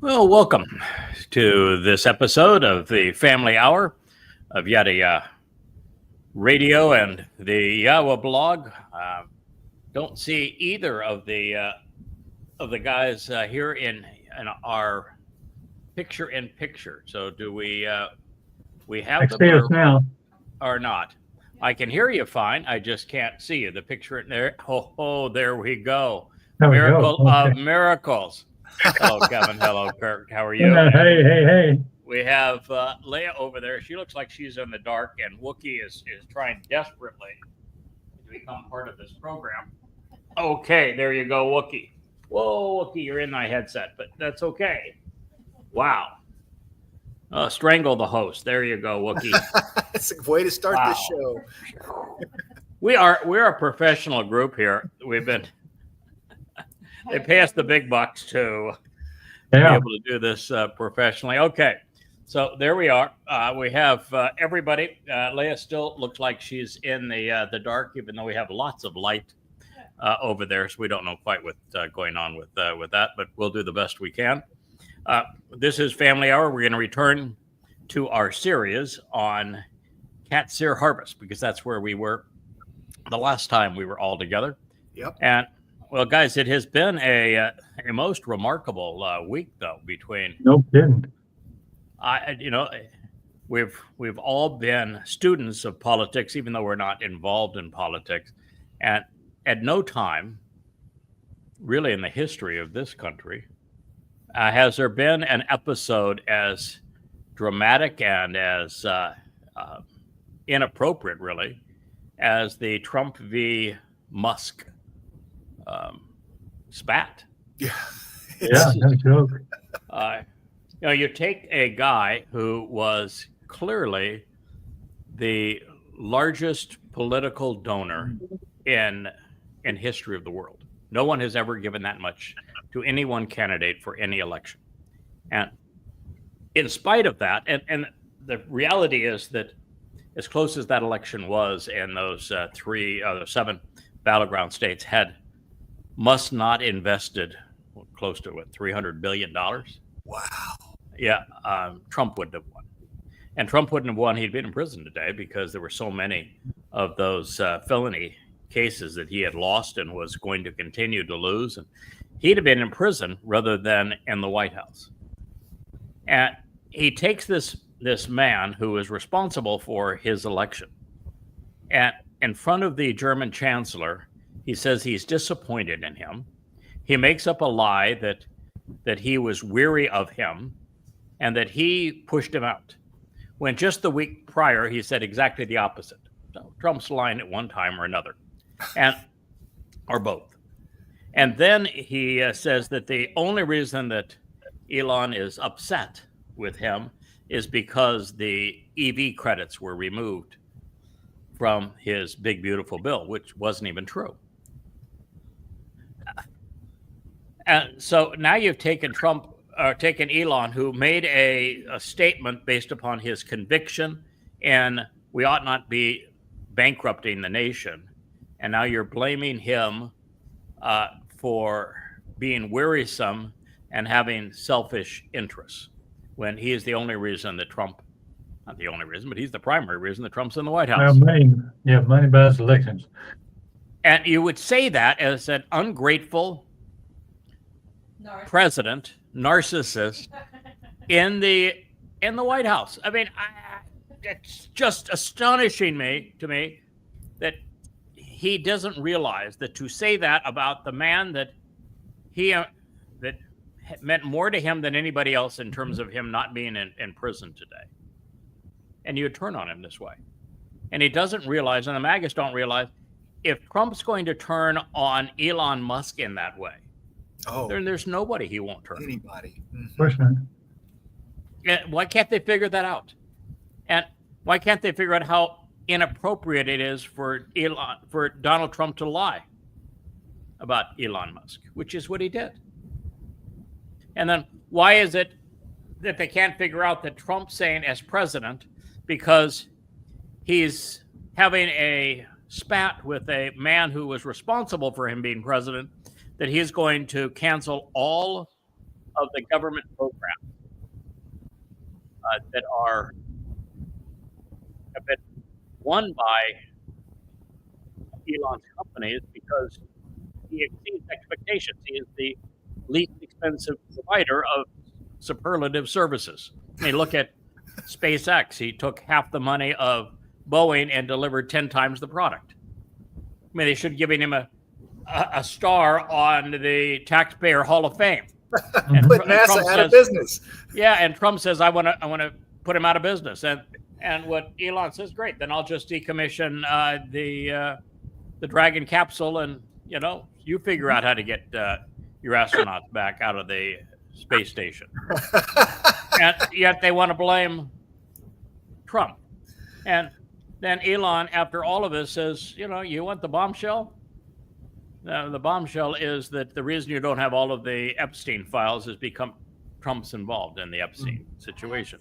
Well, welcome to this episode of the Family Hour of Yada Yah Radio and the YAHOWAH blog. Don't see either of the guys here in our picture-in-picture. So do we have them See us now. or not? I can hear you fine. I just can't see you. The picture in there. Oh, there we go. There we Miracle go. Okay. of miracles. Hello, Kevin. Hello, Kirk. How are you? Hey. We have Leah over there. She looks like she's in the dark, and Wookie is trying desperately to become part of this program. Okay, there you go, Wookie. Whoa, Wookie, you're in my headset, but that's okay. Wow. Strangle the host. There you go, Wookie. It's a way to start Wow. this show. We're a professional group here. We've been they pay us the big bucks to be able to do this professionally. Okay, so there we are. We have everybody. Leah still looks like she's in the dark, even though we have lots of light over there. So we don't know quite what's going on with that, but we'll do the best we can. This is Family Hour. We're going to return to our series on Qatsyr-Harvest because that's where we were the last time we were all together. Yep. And well, guys, it has been a most remarkable week, though. Between No kidding. we've all been students of politics, even though we're not involved in politics. And at no time, really, in the history of this country, has there been an episode as dramatic and as inappropriate, really, as the Trump v. Musk spat. Yeah. No joke. You take a guy who was clearly the largest political donor in history of the world. No one has ever given that much to any one candidate for any election. And in spite of that, and the reality is that as close as that election was, and those seven battleground states must not invested close to $300 billion. Wow. Yeah, Trump wouldn't have won. And Trump wouldn't have won. He'd been in prison today because there were so many of those felony cases that he had lost and was going to continue to lose. And he'd have been in prison rather than in the White House. And he takes this man who is responsible for his election, and in front of the German chancellor, he says he's disappointed in him. He makes up a lie that he was weary of him and that he pushed him out, when just the week prior he said exactly the opposite. So Trump's lying at one time or another, or both. And then he says that the only reason that Elon is upset with him is because the EV credits were removed from his big, beautiful bill, which wasn't even true. And so now you've taken Elon, who made a statement based upon his conviction, and we ought not be bankrupting the nation. And now you're blaming him for being wearisome and having selfish interests, when he is the only reason that Trump, not the only reason, but he's the primary reason that Trump's in the White House. Money buys elections. And you would say that as an ungrateful president, narcissist in the White House. I mean, it's just astonishing to me that he doesn't realize that to say that about the man that that meant more to him than anybody else in terms of him not being in prison today. And you turn on him this way. And he doesn't realize, and the MAGAs don't realize, if Trump's going to turn on Elon Musk in that way, then there's nobody he won't turn. Anybody. And why can't they figure that out? And why can't they figure out how inappropriate it is for Donald Trump to lie about Elon Musk, which is what he did? And then why is it that they can't figure out that Trump's saying as president, because he's having a spat with a man who was responsible for him being president, that he's going to cancel all of the government programs that have been won by Elon's companies because he exceeds expectations. He is the least expensive provider of superlative services. I mean, look at SpaceX. He took half the money of Boeing and delivered 10 times the product. I mean, they should be giving him a star on the Taxpayer Hall of Fame. And put NASA out of business. Yeah, and Trump says, I want to put him out of business. And what Elon says, great, then I'll just decommission the Dragon capsule, and you figure out how to get your astronauts back out of the space station. And yet they want to blame Trump. And then Elon, after all of this, says, you want the bombshell? The bombshell is that the reason you don't have all of the Epstein files is because Trump's involved in the Epstein situation.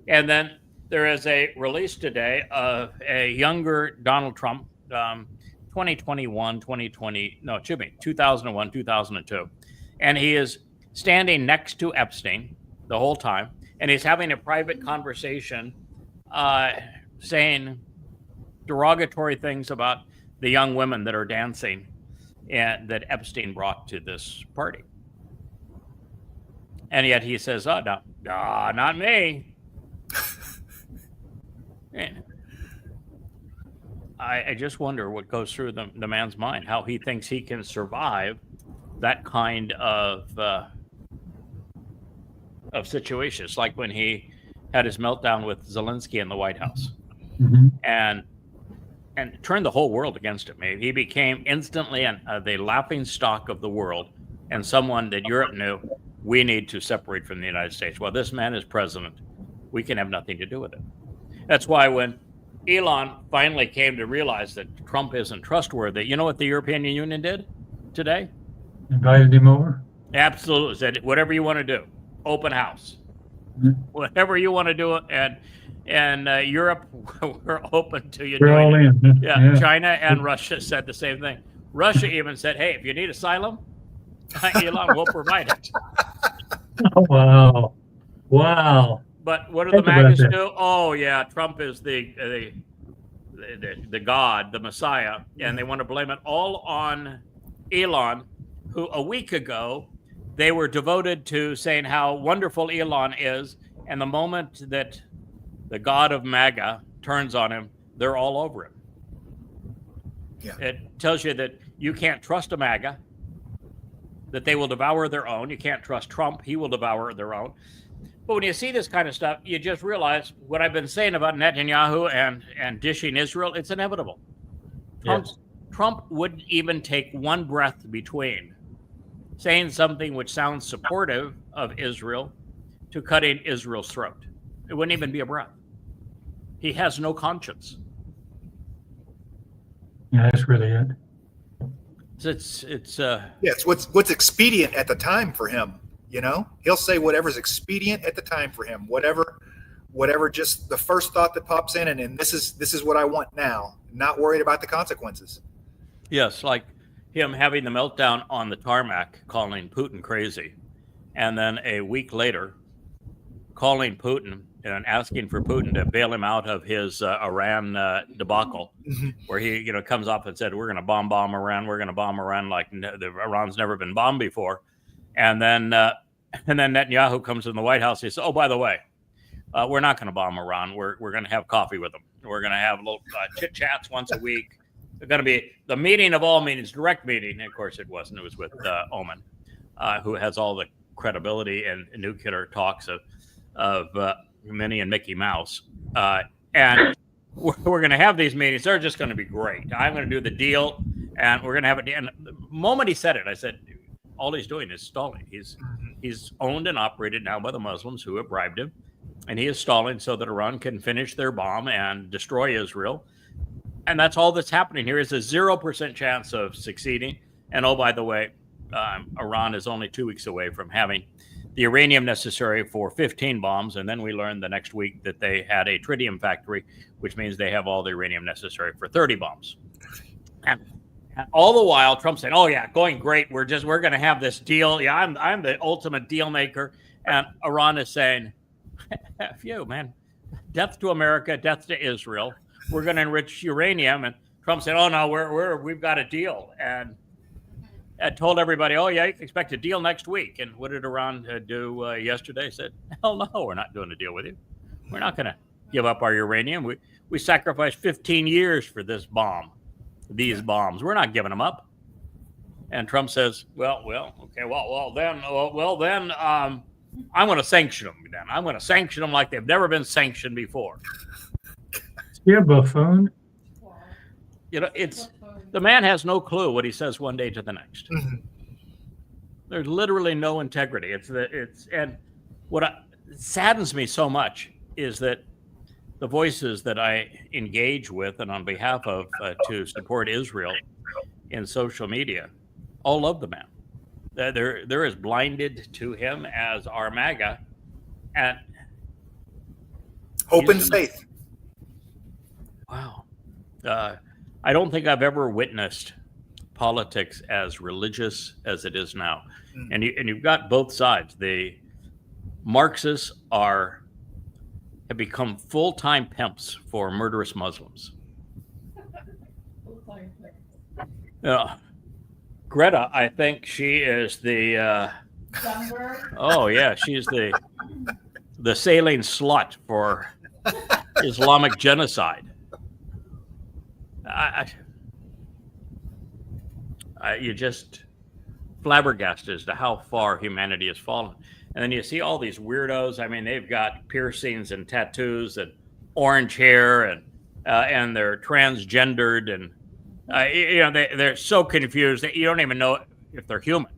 And then there is a release today of a younger Donald Trump, 2001, 2002. And he is standing next to Epstein the whole time. And he's having a private conversation saying derogatory things about the young women that are dancing and that Epstein brought to this party. And yet he says, oh, no, not me. And I just wonder what goes through the man's mind, how he thinks he can survive that kind of situations, like when he had his meltdown with Zelensky in the White House, and turned the whole world against him. He became instantly the laughing stock of the world, and someone that Europe knew we need to separate from the United States. Well, this man is president. We can have nothing to do with it. That's why when Elon finally came to realize that Trump isn't trustworthy, you know what the European Union did today? Invited him over? Absolutely. Said, whatever you want to do, open house. Whatever you want to do. And Europe, we're open to you We're doing all it. in. Yeah, China and Russia said the same thing. Russia even said, hey, if you need asylum, Elon will provide it. Oh, wow. But what do the MAGAs do? Oh, yeah, Trump is the God, the Messiah, and they want to blame it all on Elon, who a week ago they were devoted to saying how wonderful Elon is, and the moment that the God of MAGA turns on him, they're all over him. Yeah. It tells you that you can't trust a MAGA, that they will devour their own. You can't trust Trump. He will devour their own. But when you see this kind of stuff, you just realize what I've been saying about Netanyahu and dishing Israel, it's inevitable. Trump wouldn't even take one breath between saying something which sounds supportive of Israel to cutting Israel's throat. It wouldn't even be a breath. He has no conscience. Yeah, that's really it. It's what's expedient at the time for him. He'll say whatever's expedient at the time for him, whatever just the first thought that pops in, and this is what I want now, not worried about the consequences. Yes, like him having the meltdown on the tarmac, calling Putin crazy, and then a week later calling Putin and asking for Putin to bail him out of his Iran debacle, where he comes up and said, we're going to bomb Iran, we're going to bomb Iran like Iran's never been bombed before. And then Netanyahu comes in the White House. He says, "Oh, by the way, we're not going to bomb Iran. We're going to have coffee with them. We're going to have little chit chats once a week. It's going to be the meeting of all meetings, direct meeting." And of course, it wasn't. It was with Oman, who has all the credibility and nuclear talks of Minnie and Mickey Mouse. And we're going to have these meetings. They're just going to be great. I'm going to do the deal, and we're going to have it. And the moment he said it, I said, all he's doing is stalling. He's owned and operated now by the Muslims who have bribed him, and he is stalling so that Iran can finish their bomb and destroy Israel. And that's all that's happening here. Is a 0% chance of succeeding. And oh, by the way, Iran is only 2 weeks away from having the uranium necessary for 15 bombs. And then we learned the next week that they had a tritium factory, which means they have all the uranium necessary for 30 bombs. And all the while, Trump saying, "Oh yeah, going great. We're going to have this deal. Yeah, I'm the ultimate deal maker." And Iran is saying, "F you, man. Death to America, death to Israel. We're going to enrich uranium." And Trump said, "Oh no, we've got a deal." And I told everybody, "Oh yeah, you can expect a deal next week." And what did Iran do yesterday? Said, "Hell no, we're not doing a deal with you. We're not going to give up our uranium. We sacrificed 15 years for this bomb. These bombs. We're not giving them up." And Trump says, "Well, okay, then, I'm going to sanction them. Then I'm going to sanction them like they've never been sanctioned before." You're a buffoon. It's the man has no clue what he says one day to the next. Mm-hmm. There's literally no integrity. And what saddens me so much is that the voices that I engage with and on behalf of to support Israel in social media all love the man. They're as blinded to him as our MAGA. And Hope and faith. Wow. I don't think I've ever witnessed politics as religious as it is now. And you've got both sides. The Marxists have become full-time pimps for murderous Muslims. Greta, I think she is the oh yeah, she's the sailing slut for Islamic genocide. You just flabbergasted as to how far humanity has fallen. And then you see all these weirdos. I mean, they've got piercings and tattoos and orange hair, and they're transgendered, and they're so confused that you don't even know if they're human.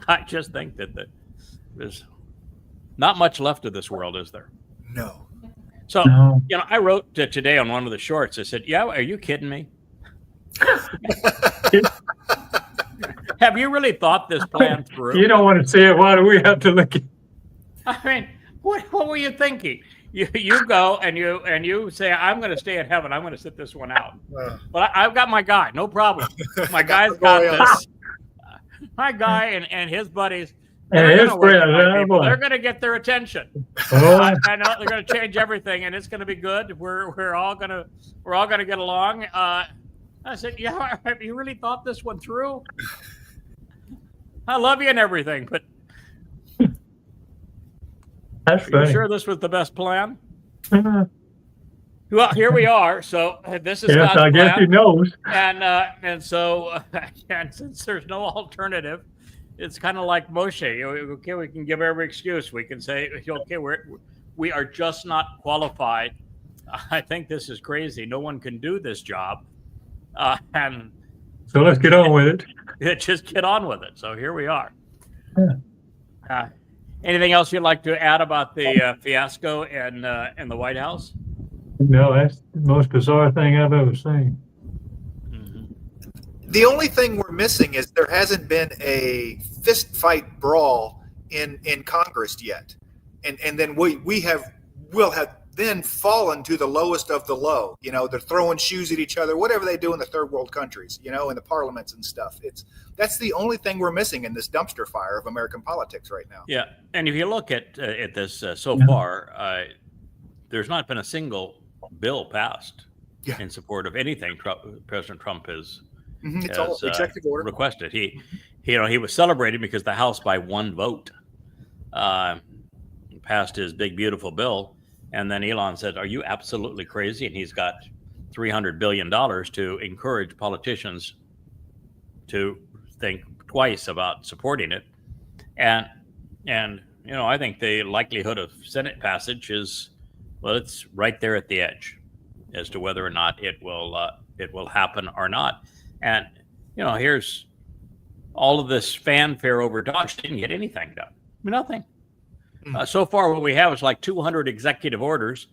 I just think that there's not much left of this world, is there? No. So, I wrote today on one of the shorts, I said, "Yeah, are you kidding me? Have you really thought this plan through?" You don't want to see it. Why do we have to look at it? I mean, what were you thinking? You go and you say, "I'm going to stay in heaven. I'm going to sit this one out." But I've got my guy. No problem. My guy's got this. My guy and his buddies. They're going to get their attention. I know they're going to change everything, and it's going to be good. We're all going to get along. I said, "Yeah, have you really thought this one through? I love you and everything, but That's are you sure this was the best plan?" Well, here we are. So this is God's I guess plan. he knows. And so since there's no alternative, it's kind of like Moshe. Okay, we can give every excuse. We can say, "Okay, we are just not qualified. I think this is crazy. No one can do this job." And so let's get on with it. Just get on with it. So here we are. Yeah. Anything else you'd like to add about the fiasco in the White House? No, that's the most bizarre thing I've ever seen. The only thing we're missing is there hasn't been a fist fight brawl in Congress yet, and then we'll have then fallen to the lowest of the low. They're throwing shoes at each other, whatever they do in the third world countries, in the parliaments and stuff. That's the only thing we're missing in this dumpster fire of American politics right now. Yeah, and if you look at this so far, there's not been a single bill passed in support of anything President Trump has It's all executive order requested. He was celebrating because the House by one vote passed his big beautiful bill, and then Elon said, "Are you absolutely crazy?" And he's got $300 billion to encourage politicians to think twice about supporting it, and I think the likelihood of Senate passage is, well, it's right there at the edge as to whether or not it will happen or not. And, here's all of this fanfare over Dodge. Didn't get anything done. Nothing. So far, what we have is like 200 executive orders,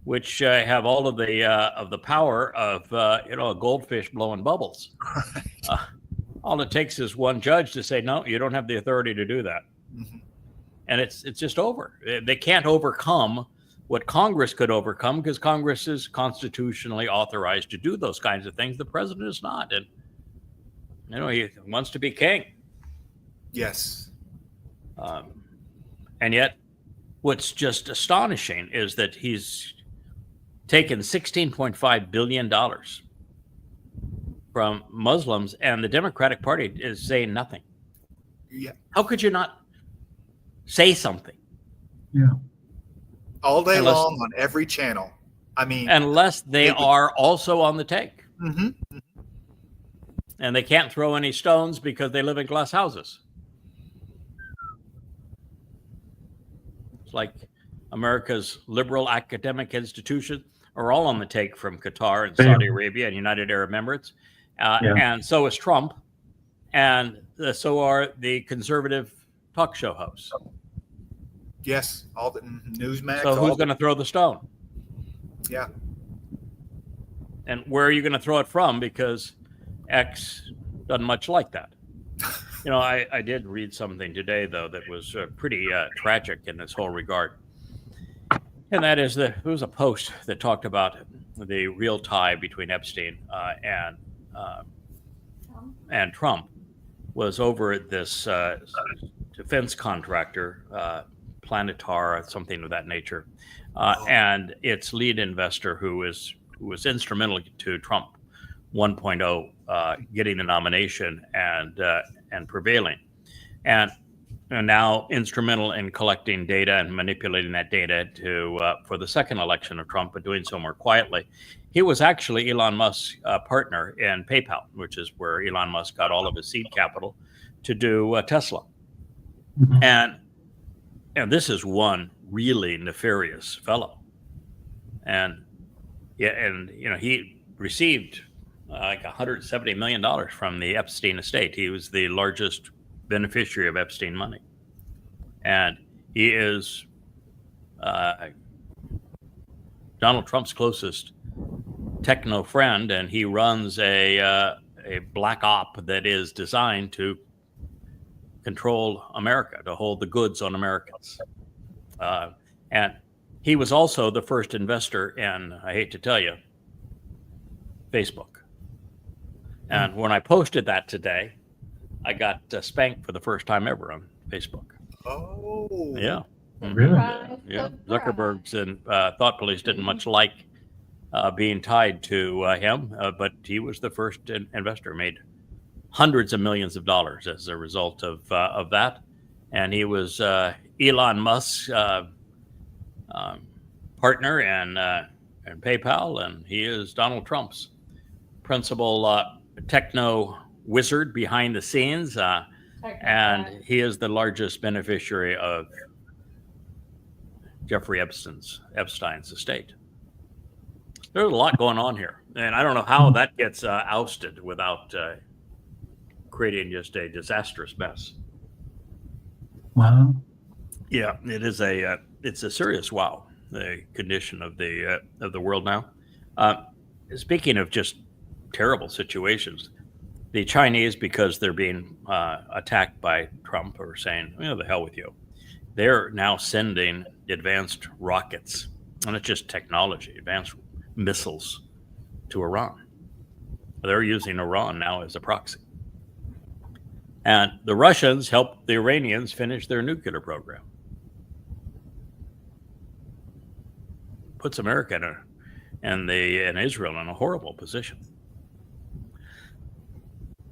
which have all of the power of, a goldfish blowing bubbles. All it takes is one judge to say, "No, you don't have the authority to do that." And it's just over. They can't overcome what Congress could overcome, because Congress is constitutionally authorized to do those kinds of things. The president is not. And, he wants to be king. Yes. And yet, what's just astonishing is that he's taken $16.5 billion from Muslims, and the Democratic Party is saying nothing. Yeah. How could you not say something? Yeah. All day long on every channel. I mean, unless they are also on the take. Mm-hmm. And they can't throw any stones because they live in glass houses. It's like America's liberal academic institutions are all on the take from Qatar and Saudi Arabia and United Arab Emirates. And so is Trump. And so are the conservative talk show hosts. Yes, all the Newsmax. So who's going to throw the stone? Yeah. And where are you going to throw it from? Because X doesn't much like that. I did read something today, though, that was pretty tragic in this whole regard. And that is there was a post that talked about the real tie between Epstein and Trump was over this defense contractor, Planetar, something of that nature, and its lead investor, who was instrumental to Trump 1.0 getting the nomination and prevailing, and now instrumental in collecting data and manipulating that data for the second election of Trump, but doing so more quietly. He was actually Elon Musk's partner in PayPal, which is where Elon Musk got all of his seed capital to do Tesla. Mm-hmm. And this is one really nefarious fellow. And he received like $170 million from the Epstein estate. He was the largest beneficiary of Epstein money. And he is Donald Trump's closest techno friend, and he runs a black op that is designed to control America, to hold the goods on Americans. And he was also the first investor in, I hate to tell you, Facebook. And when I posted that today, I got spanked for the first time ever on Facebook. Oh. Yeah. Really? Yeah. Zuckerberg's and Thought Police didn't much like being tied to him, but he was the first investor, made hundreds of millions of dollars as a result of that. And he was Elon Musk's partner in PayPal, and he is Donald Trump's principal techno wizard behind the scenes, and he is the largest beneficiary of Jeffrey Epstein's estate. There's a lot going on here, and I don't know how that gets ousted without creating just a disastrous mess. Wow. Yeah, it's a serious wow, the condition of the world now. Speaking of just terrible situations, the Chinese, because they're being attacked by Trump, are saying, the hell with you. They're now sending advanced rockets, and it's just technology, advanced missiles to Iran. They're using Iran now as a proxy. And the Russians helped the Iranians finish their nuclear program. Puts America and Israel in a horrible position.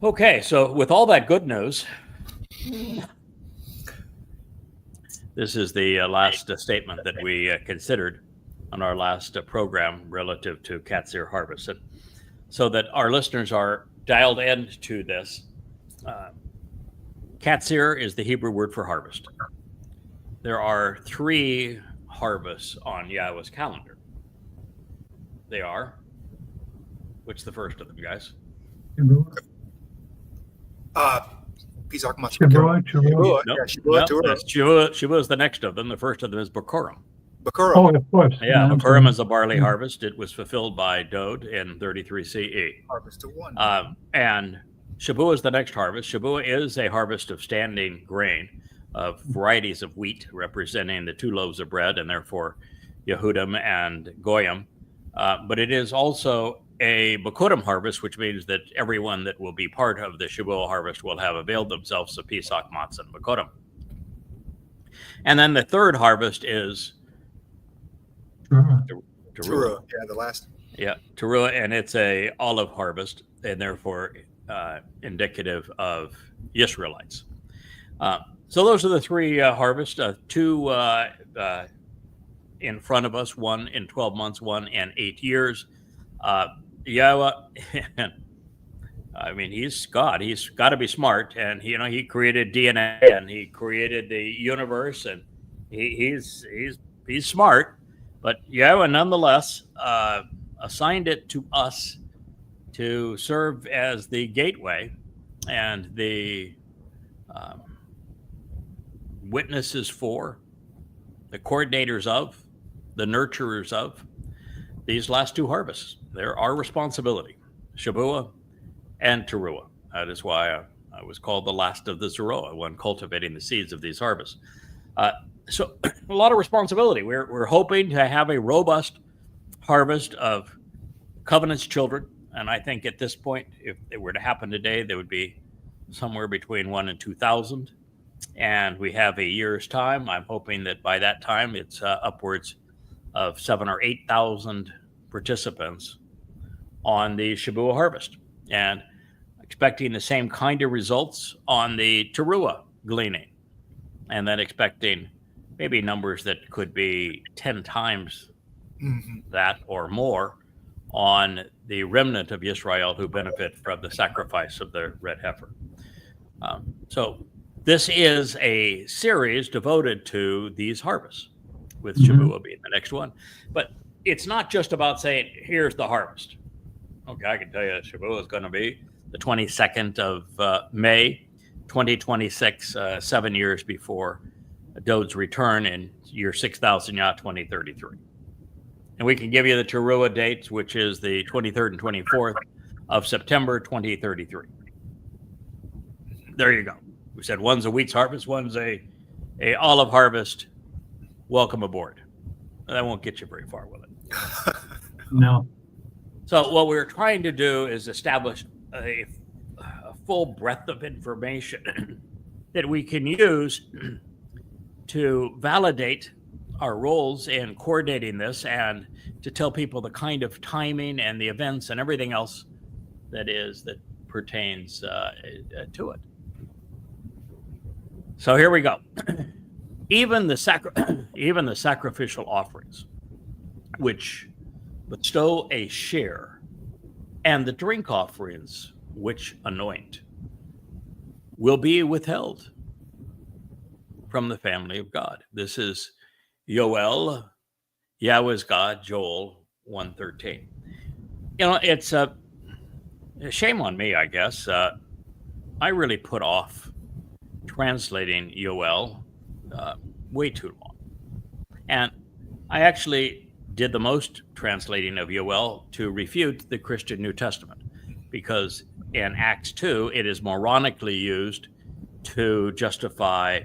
Okay, so with all that good news, this is the last statement that we considered on our last program relative to Qatsyr-Harvest. And so that our listeners are dialed into this, Qatsyr is the Hebrew word for harvest. There are 3 harvests on Yahowah's calendar. They are, which the first of them, guys? Shabat. Shavuot is the next of them. The first of them is Bikurim. Oh, of course. Yeah, Bikurim is a barley harvest. It was fulfilled by Dode in 33 CE. Harvest of one. And Shavuot is the next harvest. Shavuot is a harvest of standing grain of varieties of wheat, representing the 2 loaves of bread, and therefore Yehudim and Goyim, but it is also a Bokurim harvest, which means that everyone that will be part of the Shavuot harvest will have availed themselves of Pesach, Matzah, and Bokurim. And then the third harvest is Sure. Towrah, yeah, the last. Yeah, Towrah, and it's a olive harvest, and therefore indicative of Israelites. So those are the three harvests, two in front of us, one in 12 months, one in 8 years. Yahowah, I mean, he's God. He's got to be smart, and he created DNA, and he created the universe, and he's smart. But Yahowah, nonetheless, assigned it to us to serve as the gateway and the witnesses for, the coordinators of, the nurturers of these last two harvests. They're our responsibility, Shavuot and Towrah. That is why I was called the last of the Zeroah, one cultivating the seeds of these harvests. So a lot of responsibility. We're hoping to have a robust harvest of covenant's children. And I think at this point, if it were to happen today, there would be somewhere between 1,000 and 2,000. And we have a year's time. I'm hoping that by that time, it's upwards of 7,000 or 8,000 participants on the Shavuot harvest, and expecting the same kind of results on the Towrah gleaning, and then expecting maybe numbers that could be 10 times that or more on the remnant of Israel who benefit from the sacrifice of the red heifer. So this is a series devoted to these harvests, with Shavuot being the next one. But it's not just about saying, here's the harvest. Okay, I can tell you Shavuot is going to be the 22nd of May, 2026, 7 years before Dod's return in year 6,000 Yah 2033. And we can give you the Towrah dates, which is the 23rd and 24th of September 2033. There you go. We said one's a wheat's harvest, one's a olive harvest. Welcome aboard. That won't get you very far with it. No. So what we're trying to do is establish a full breadth of information that we can use to validate our roles in coordinating this, and to tell people the kind of timing and the events and everything else that pertains to it. So here we go. Even the sacrificial offerings, which bestow a share, and the drink offerings, which anoint, will be withheld from the family of God. This is Yoel, Yahweh's God, Joel 1:13. It's a shame on me, I guess. I really put off translating Yoel way too long. And I actually did the most translating of Yoel to refute the Christian New Testament, because in Acts 2, it is moronically used to justify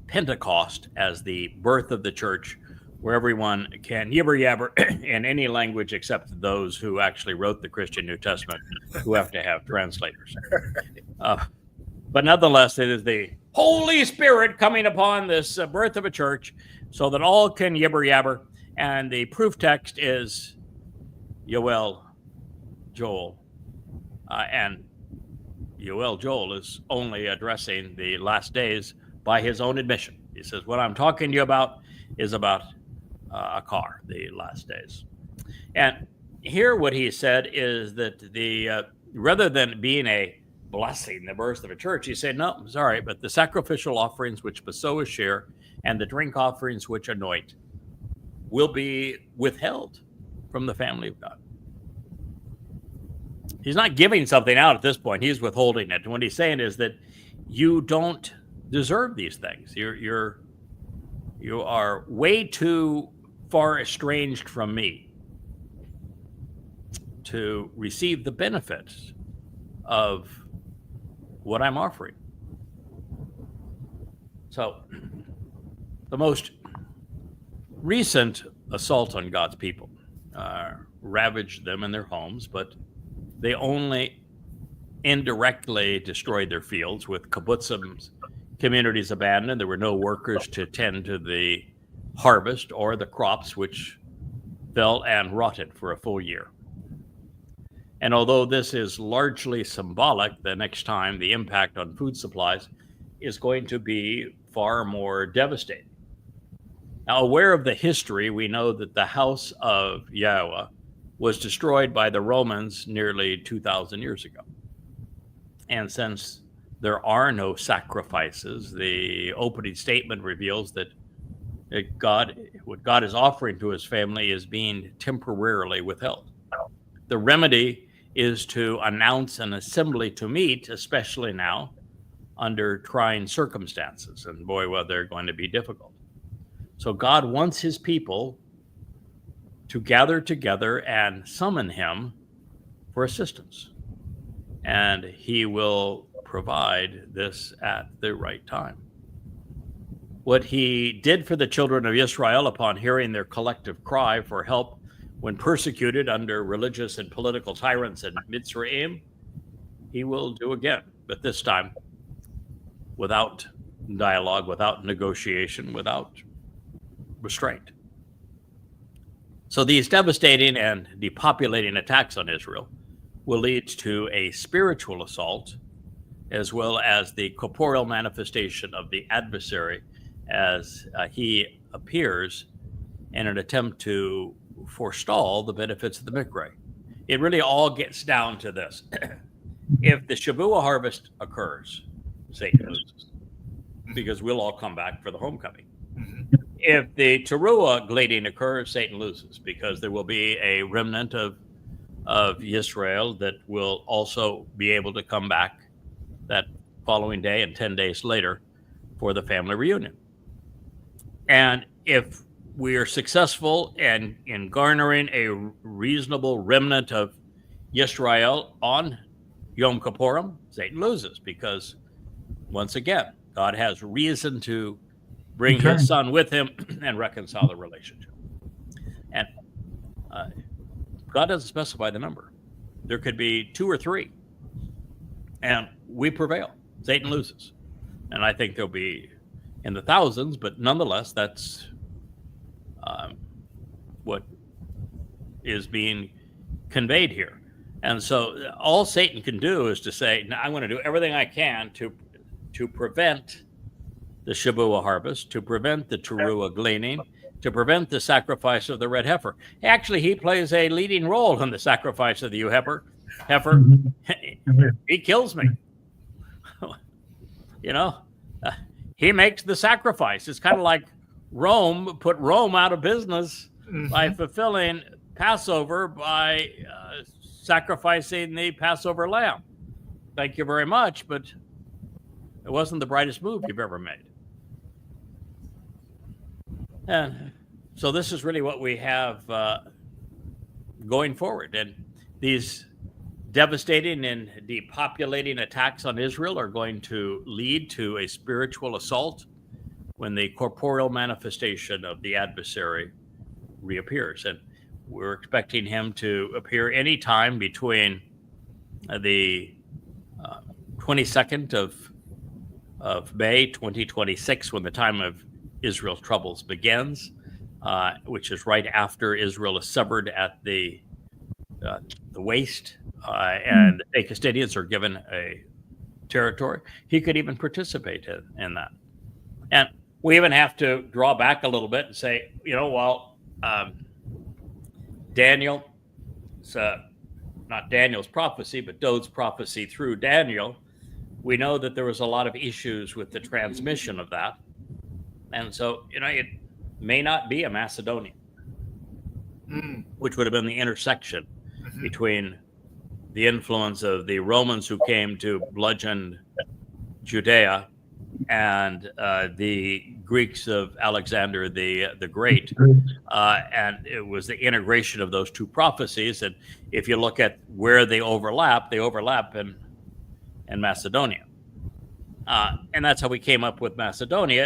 Pentecost as the birth of the church, where everyone can yibber yabber in any language except those who actually wrote the Christian New Testament, who have to have translators. But nonetheless, it is the Holy Spirit coming upon this birth of a church so that all can yibber yabber. And the proof text is Yoel, Joel. And Yoel, Joel is only addressing the last days by his own admission. He says, what I'm talking to you about is about a car, the last days. And here what he said is that the rather than being a blessing, the birth of a church, he said, no, sorry, but the sacrificial offerings which bestow a share and the drink offerings which anoint will be withheld from the family of God. He's not giving something out at this point. He's withholding it. And what he's saying is that you don't deserve these things. You are way too far estranged from me to receive the benefits of what I'm offering. So the most recent assault on God's people ravaged them in their homes, but they only indirectly destroyed their fields with kibbutzim communities abandoned. There were no workers to tend to the harvest or the crops, which fell and rotted for a full year. And although this is largely symbolic, the next time the impact on food supplies is going to be far more devastating. Now, aware of the history, we know that the house of Yahowah was destroyed by the Romans nearly 2,000 years ago. And since there are no sacrifices, the opening statement reveals that what God is offering to his family is being temporarily withheld. The remedy is to announce an assembly to meet, especially now under trying circumstances. And boy, well, they're going to be difficult. So God wants his people to gather together and summon him for assistance. And he will provide this at the right time. What he did for the children of Israel upon hearing their collective cry for help when persecuted under religious and political tyrants in Mitzrayim, he will do again, but this time without dialogue, without negotiation, without restraint. So these devastating and depopulating attacks on Israel will lead to a spiritual assault, as well as the corporeal manifestation of the adversary as he appears in an attempt to forestall the benefits of the Mikra. It really all gets down to this. If the Shabbat-show occurs, Satan loses, because we'll all come back for the homecoming. If the Towrah glading occurs, Satan loses, because there will be a remnant of Israel that will also be able to come back that following day and 10 days later for the family reunion. And if we are successful in garnering a reasonable remnant of Yisrael on Yom Kippurim, Satan loses, because once again, God has reason to bring his son with him and reconcile the relationship. And God doesn't specify the number. There could be 2 or 3, and we prevail. Satan loses. And I think there'll be in the thousands, but nonetheless, that's what is being conveyed here. And so all Satan can do is to say, now I'm going to do everything I can to prevent the Shabbat-show, to prevent the Towrah gleaning, to prevent the sacrifice of the red heifer. Actually, he plays a leading role in the sacrifice of the heifer. He kills me. He makes the sacrifice. It's kind of like Rome put Rome out of business by fulfilling Passover by sacrificing the Passover lamb. Thank you very much, but it wasn't the brightest move you've ever made. And so this is really what we have going forward. And these devastating and depopulating attacks on Israel are going to lead to a spiritual assault when the corporeal manifestation of the adversary reappears. And we're expecting him to appear anytime between the 22nd of May 2026, when the time of Israel's troubles begins, which is right after Israel is severed at the waist, and the Castilians are given a territory. He could even participate in that. And we even have to draw back a little bit and say, Daniel, not Daniel's prophecy, but Dode's prophecy through Daniel, we know that there was a lot of issues with the transmission of that. And so, it may not be a Macedonian, which would have been the intersection between the influence of the Romans who came to bludgeon Judea and the Greeks of Alexander the Great. And it was the integration of those two prophecies. And if you look at where they overlap in Macedonia. And that's how we came up with Macedonia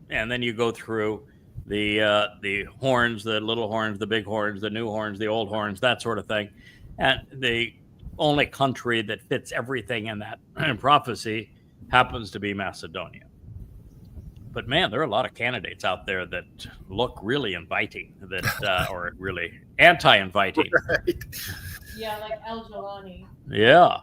and then you go through the horns, the little horns, the big horns, the new horns, the old horns, that sort of thing. And the only country that fits everything in that prophecy happens to be Macedonia. But man, there are a lot of candidates out there that look really inviting, that or really anti-inviting. Right. Yeah, like El Jolani. Yeah.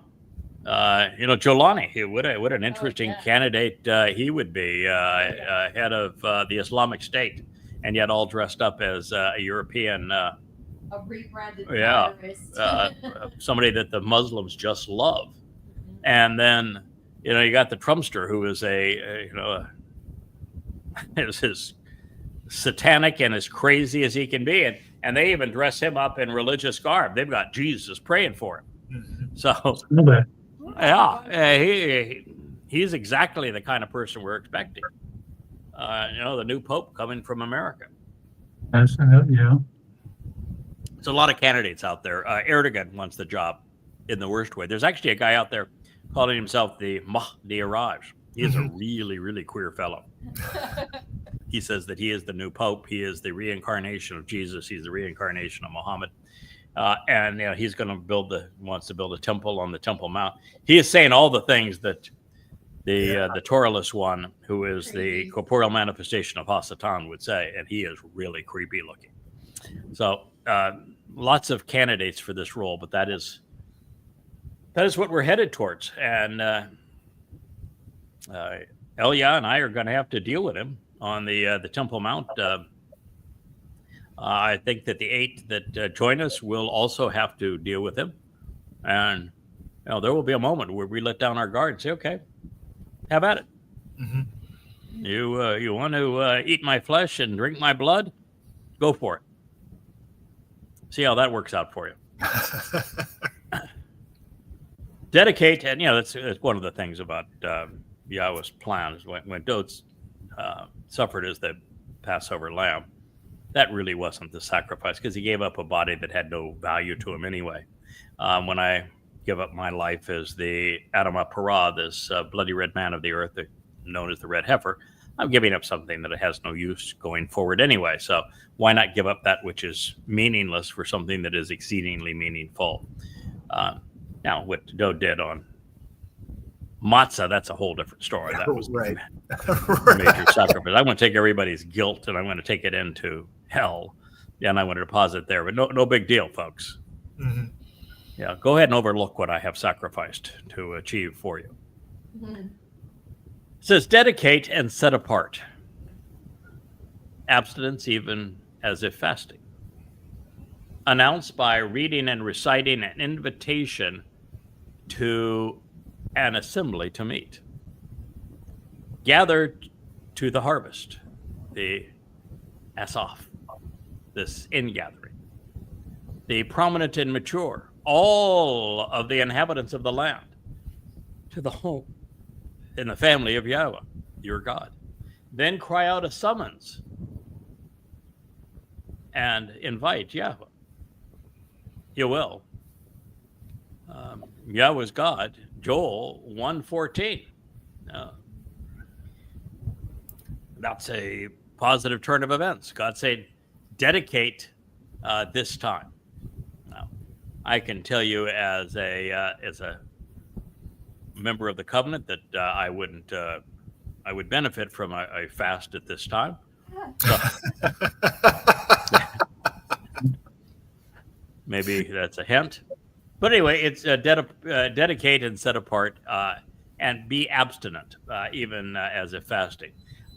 Jolani, what an interesting candidate he would be, head of the Islamic State, and yet all dressed up as a European, A rebranded terrorist. Somebody that the Muslims just love. And then, you got the Trumpster, who is is as satanic and as crazy as he can be, and they even dress him up in religious garb. They've got Jesus praying for him. So. Yeah, he's exactly the kind of person we're expecting. The new pope coming from America. Yeah. There's a lot of candidates out there. Erdogan wants the job in the worst way. There's actually a guy out there calling himself the Mahdi Araj. He is a really, really queer fellow. He says that he is the new pope. He is the reincarnation of Jesus. He's the reincarnation of Muhammad. And he's going to wants to build a temple on the Temple Mount. He is saying all the things that the Torahless one, who is the corporeal manifestation of Hasatan, would say, and he is really creepy looking. So lots of candidates for this role, but that is what we're headed towards. And Elia and I are going to have to deal with him on the Temple Mount. I think that the 8 that join us will also have to deal with him. And there will be a moment where we let down our guard and say, okay, have at it. Mm-hmm. You want to eat my flesh and drink my blood? Go for it. See how that works out for you. Dedicate, and that's one of the things about Yahweh's plan is when Dod suffered as the Passover lamb. That really wasn't the sacrifice, because he gave up a body that had no value to him anyway. When I give up my life as the Adamah Parah, this bloody red man of the earth, known as the red heifer, I'm giving up something that has no use going forward anyway. So why not give up that which is meaningless for something that is exceedingly meaningful? Now, what Dod did on matzah, that's a whole different story. That was right. A major sacrifice. I'm going to take everybody's guilt and I'm going to take it into hell, and I'm going to deposit it there. But no big deal, folks. Mm-hmm. Yeah, go ahead and overlook what I have sacrificed to achieve for you. Mm-hmm. It says, dedicate and set apart. Abstinence, even as if fasting. Announce by reading and reciting an invitation to an assembly to meet. Gather to the harvest, the Asaph, this ingathering. The prominent and mature, all of the inhabitants of the land, to the home in the family of Yahweh, your God. Then cry out a summons and invite Yahweh. You will. Yahweh's God, Joel 1:14. That's a positive turn of events. God said, dedicate this time. Now, I can tell you as a member of the covenant that I would benefit from a fast at this time. So, maybe that's a hint. But anyway, it's dedicate and set apart and be abstinent, even as if fasting.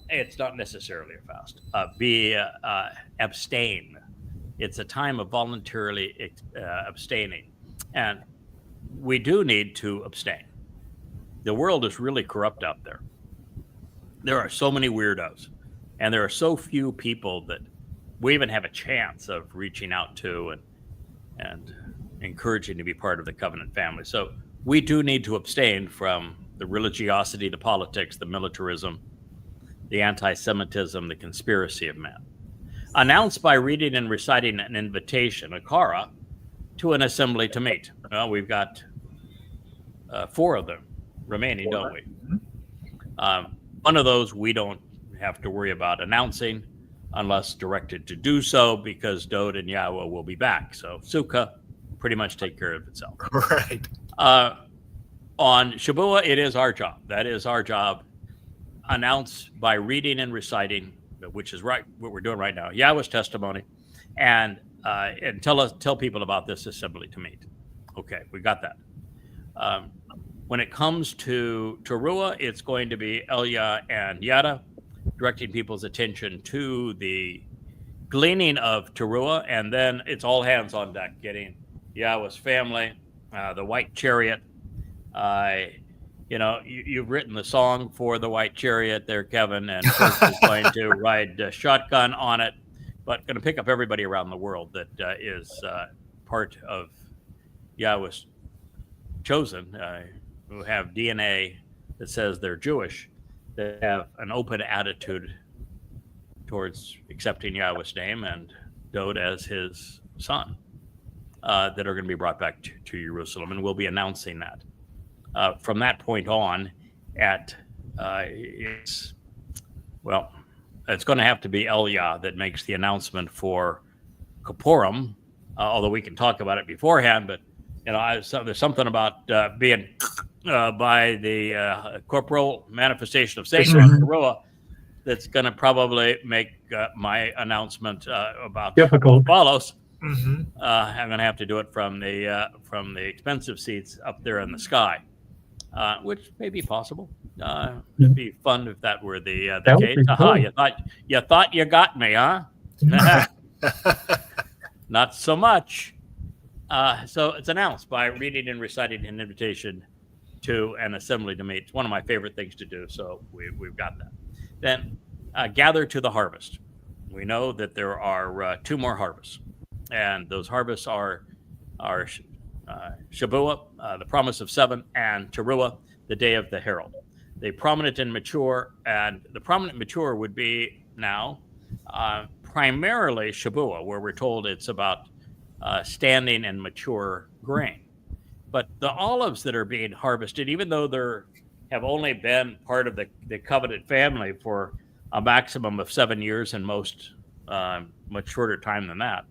It's not necessarily a fast. Abstain. It's a time of voluntarily abstaining. And we do need to abstain. The world is really corrupt out there. There are so many weirdos, and there are so few people that we even have a chance of reaching out to and encouraging to be part of the covenant family. So we do need to abstain from the religiosity, the politics, the militarism, the anti-Semitism, the conspiracy of man. Announced by reading and reciting an invitation, a kara, to an assembly to meet. Well, we've got 4 of them remaining, don't we? One of those we don't have to worry about announcing. unless directed to do so, because Dode and Yahowah will be back. So Sukkah pretty much take care of itself. Right. On Shabuah, it is our job. That is our job. Announce by reading and reciting, which is right what we're doing right now, Yahweh's testimony, and tell people about this assembly to meet. Okay, we got that. When it comes to Towrah, it's going to be Elia and Yada, directing people's attention to the gleaning of Towrah, and then it's all hands on deck, getting Yahweh's family, the white chariot. You've written the song for the white chariot there, Kevin, and Chris is going to ride shotgun on it, but going to pick up everybody around the world that is part of Yahweh's chosen, who have DNA that says they're Jewish, that have an open attitude towards accepting Yahweh's name and Dode as his son, that are going to be brought back to Jerusalem, and we'll be announcing that. From that point on, it's going to have to be Elia that makes the announcement for Kippurim, although we can talk about it beforehand. But there's something about being by the corporal manifestation of Satan on Towrah that's going to probably make my announcement about difficult. what follows. Mm-hmm. I'm going to have to do it from the expensive seats up there in the sky. Which may be possible. It'd be fun if that were the case. Cool. You thought you got me, huh? Not so much. So it's announced by reading and reciting an invitation to an assembly to meet. It's one of my favorite things to do. So we've got that. Then gather to the harvest. We know that there are 2 more harvests, and those harvests are Shabuah, the promise of 7, and Towrah, the day of the herald. The prominent and mature, and the prominent and mature would be now primarily Shabuah, where we're told it's about standing and mature grain. But the olives that are being harvested, even though they have only been part of the covenant family for a maximum of 7 years, and most much shorter time than that,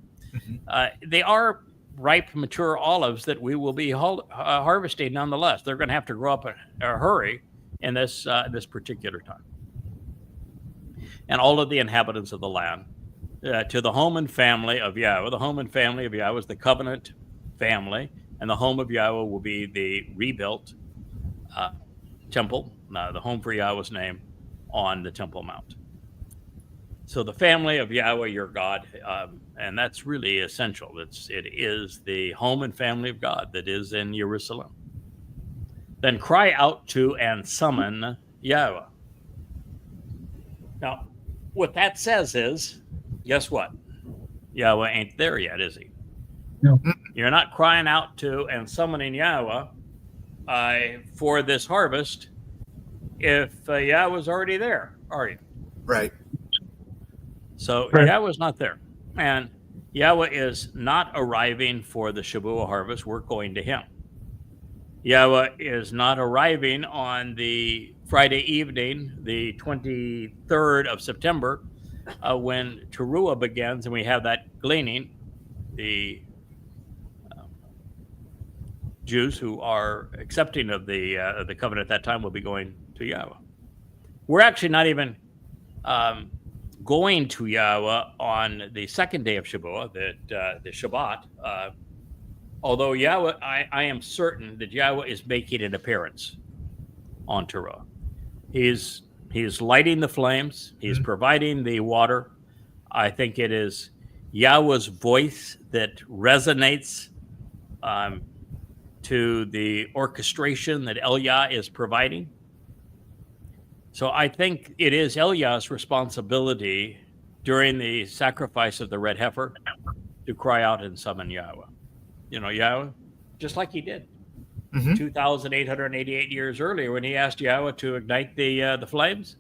they are ripe, mature olives that we will be harvesting nonetheless. They're going to have to grow up in a hurry in this particular time. And all of the inhabitants of the land, to the home and family of Yahowah. The home and family of Yahowah is the covenant family, and the home of Yahowah will be the rebuilt temple, the home for Yahowah's name on the Temple Mount. So the family of Yahowah, your God, and that's really essential. It is the home and family of God that is in Jerusalem. Then cry out to and summon Yahowah. Now, what that says is, guess what? Yahowah ain't there yet, is he? No. You're not crying out to and summoning Yahowah for this harvest if Yahowah's already there, are you? Right. So Right. Yahowah's not there. And Yahowah is not arriving for the Shabuah harvest. We're going to him. Yahowah is not arriving on the Friday evening, the 23rd of September, when Towrah begins and we have that gleaning. The Jews who are accepting of the covenant at that time will be going to Yahowah. We're actually not even going to Yahowah on the second day of Shabuah, the Shabat. Although Yahowah, I am certain that Yahowah is making an appearance on Towrah. He's lighting the flames. He's providing the water. I think it is Yahowah's voice that resonates to the orchestration that Elia is providing. So I think it is Eliah's responsibility during the sacrifice of the red heifer to cry out and summon Yahowah. Yahowah, just like he did 2,888 years earlier when he asked Yahowah to ignite the flames.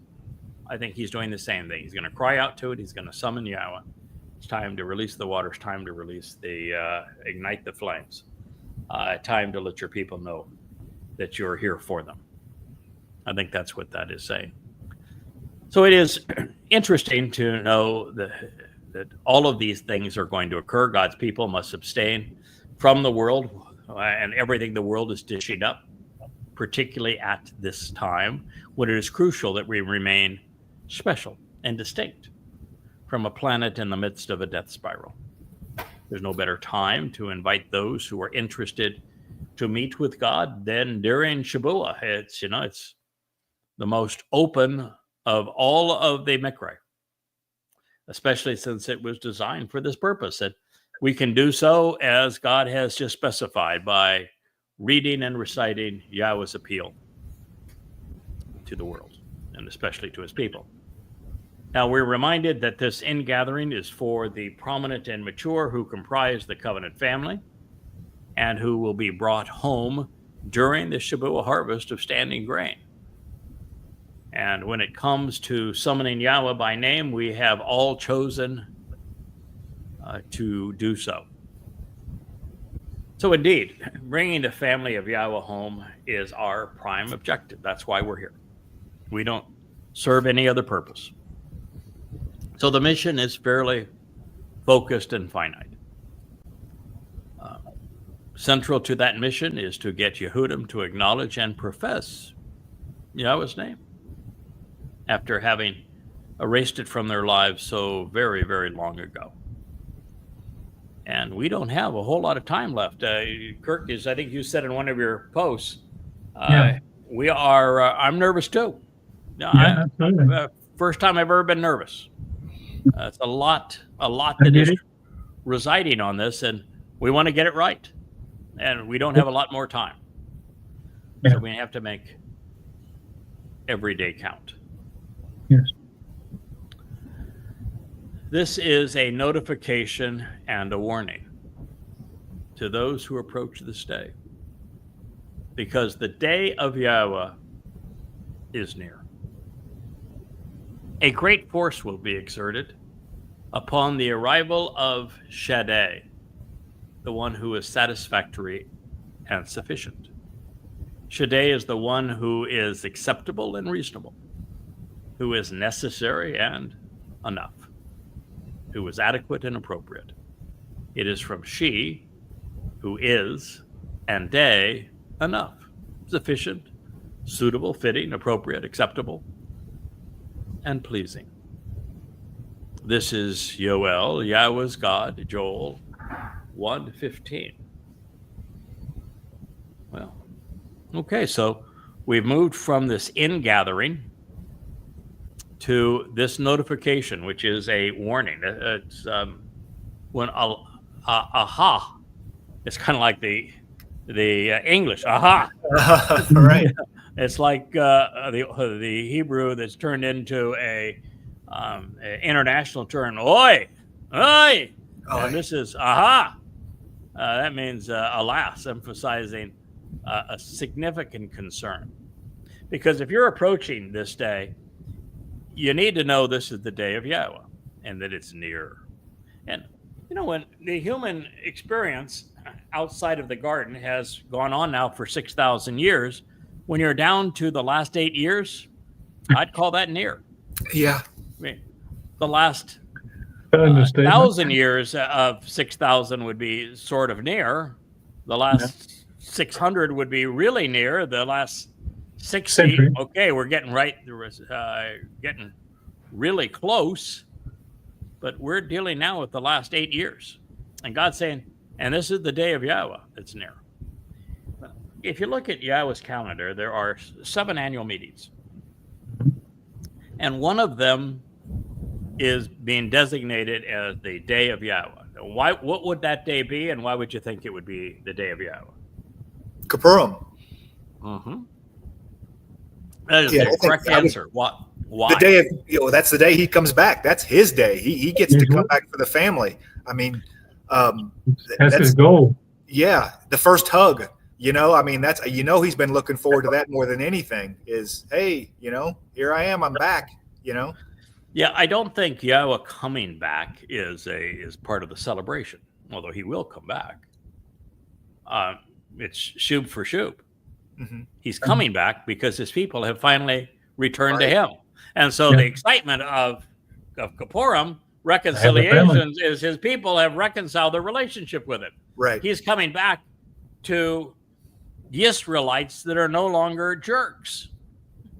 I think he's doing the same thing. He's going to cry out to it. He's going to summon Yahowah. It's time to release the water. It's time to release ignite the flames. Time to let your people know that you're here for them. I think that's what that is saying. So it is interesting to know that all of these things are going to occur. God's people must abstain from the world and everything the world is dishing up, particularly at this time when it is crucial that we remain special and distinct from a planet in the midst of a death spiral. There's no better time to invite those who are interested to meet with God than during Shabuah. It's the most open of all of the Mikra, especially since it was designed for this purpose, that we can do so as God has just specified by reading and reciting Yahweh's appeal to the world, and especially to his people. Now, we're reminded that this ingathering is for the prominent and mature who comprise the covenant family and who will be brought home during the Shabuah harvest of standing grain. And when it comes to summoning Yahweh by name, we have all chosen to do so. So indeed, bringing the family of Yahweh home is our prime objective. That's why we're here. We don't serve any other purpose. So the mission is fairly focused and finite. Central to that mission is to get Yehudim to acknowledge and profess Yahweh's name after having erased it from their lives so very, very long ago. And we don't have a whole lot of time left. Kirk, I think you said in one of your posts, we are, I'm nervous too. Absolutely. First time I've ever been nervous. It's a lot that is residing on this, and we want to get it right. And we don't have a lot more time. So we have to make every day count. Yes. This is a notification and a warning to those who approach this day, because the day of Yahweh is near. A great force will be exerted upon the arrival of Shaddai, the one who is satisfactory and sufficient. Shaddai is the one who is acceptable and reasonable, who is necessary and enough, who is adequate and appropriate. It is from she, who is, and day, enough, sufficient, suitable, fitting, appropriate, acceptable, and pleasing. This is Yoel, Yahweh's God, Joel 1:15. Well, okay, so we've moved from this ingathering to this notification, which is a warning. It's when aha, it's kind of like the English aha. Right. It's like the Hebrew that's turned into a international term. Oi, oi. And this is aha. That means alas, emphasizing a significant concern. Because if you're approaching this day, you need to know this is the day of Yahweh and that it's near. And, when the human experience outside of the garden has gone on now for 6,000 years, when you're down to the last 8 years, I'd call that near. Yeah. I mean, the last 1,000 years of 6,000 would be sort of near. The last 600 would be really near. The last 60, okay, we're getting getting really close. But we're dealing now with the last 8 years. And God's saying, and this is the day of Yahweh that's near. If you look at Yahweh's calendar, there are 7 annual meetings. And one of them is being designated as the day of Yahweh. What would that day be, and why would you think it would be the day of Yahweh? Kippurim. Mm-hmm. That is the correct answer. Why? The day of, that's the day he comes back. That's his day. He gets to come back for the family. I mean, that's his goal. Yeah, the first hug. I mean, that's he's been looking forward to that more than anything. Is hey, here I am. I'm back. Yeah, I don't think Yahweh coming back is part of the celebration, although he will come back. It's shub for shub. Mm-hmm. He's coming back because his people have finally returned to him. And so Yeah. the excitement of Kippurim, reconciliations, is his people have reconciled their relationship with him. Right. He's coming back to the Israelites that are no longer jerks.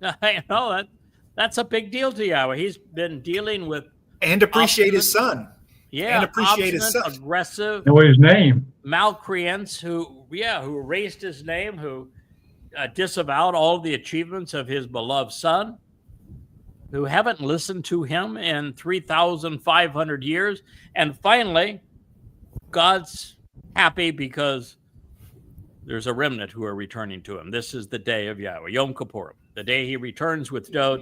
That's a big deal to Yahweh. He's been dealing with And appreciate his son. Yeah, And appreciate his obstinate, son. aggressive, Know his name. malcreants who erased his name, who disavowed all the achievements of his beloved son, who haven't listened to him in 3,500 years. And finally, God's happy because there's a remnant who are returning to him. This is the day of Yahweh, Yom Kippurim, the day he returns with Dod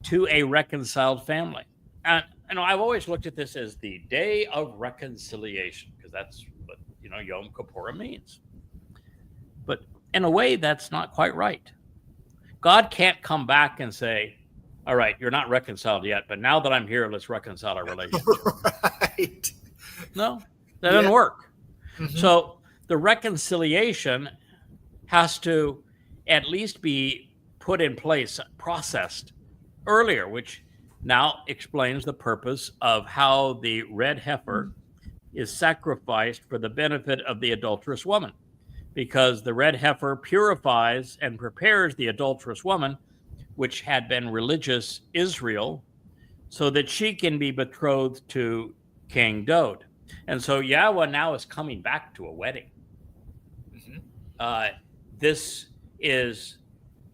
to a reconciled family. And I've always looked at this as the day of reconciliation, because that's what Yom Kippurim means. But in a way, that's not quite right. God can't come back and say, all right, you're not reconciled yet, but now that I'm here, let's reconcile our relationship. Right. No, that doesn't work. Mhm. So the reconciliation has to at least be put in place, processed earlier, which now explains the purpose of how the red heifer is sacrificed for the benefit of the adulterous woman, because the red heifer purifies and prepares the adulterous woman, which had been religious Israel, so that she can be betrothed to King Dod. And so Yahweh now is coming back to a wedding. This is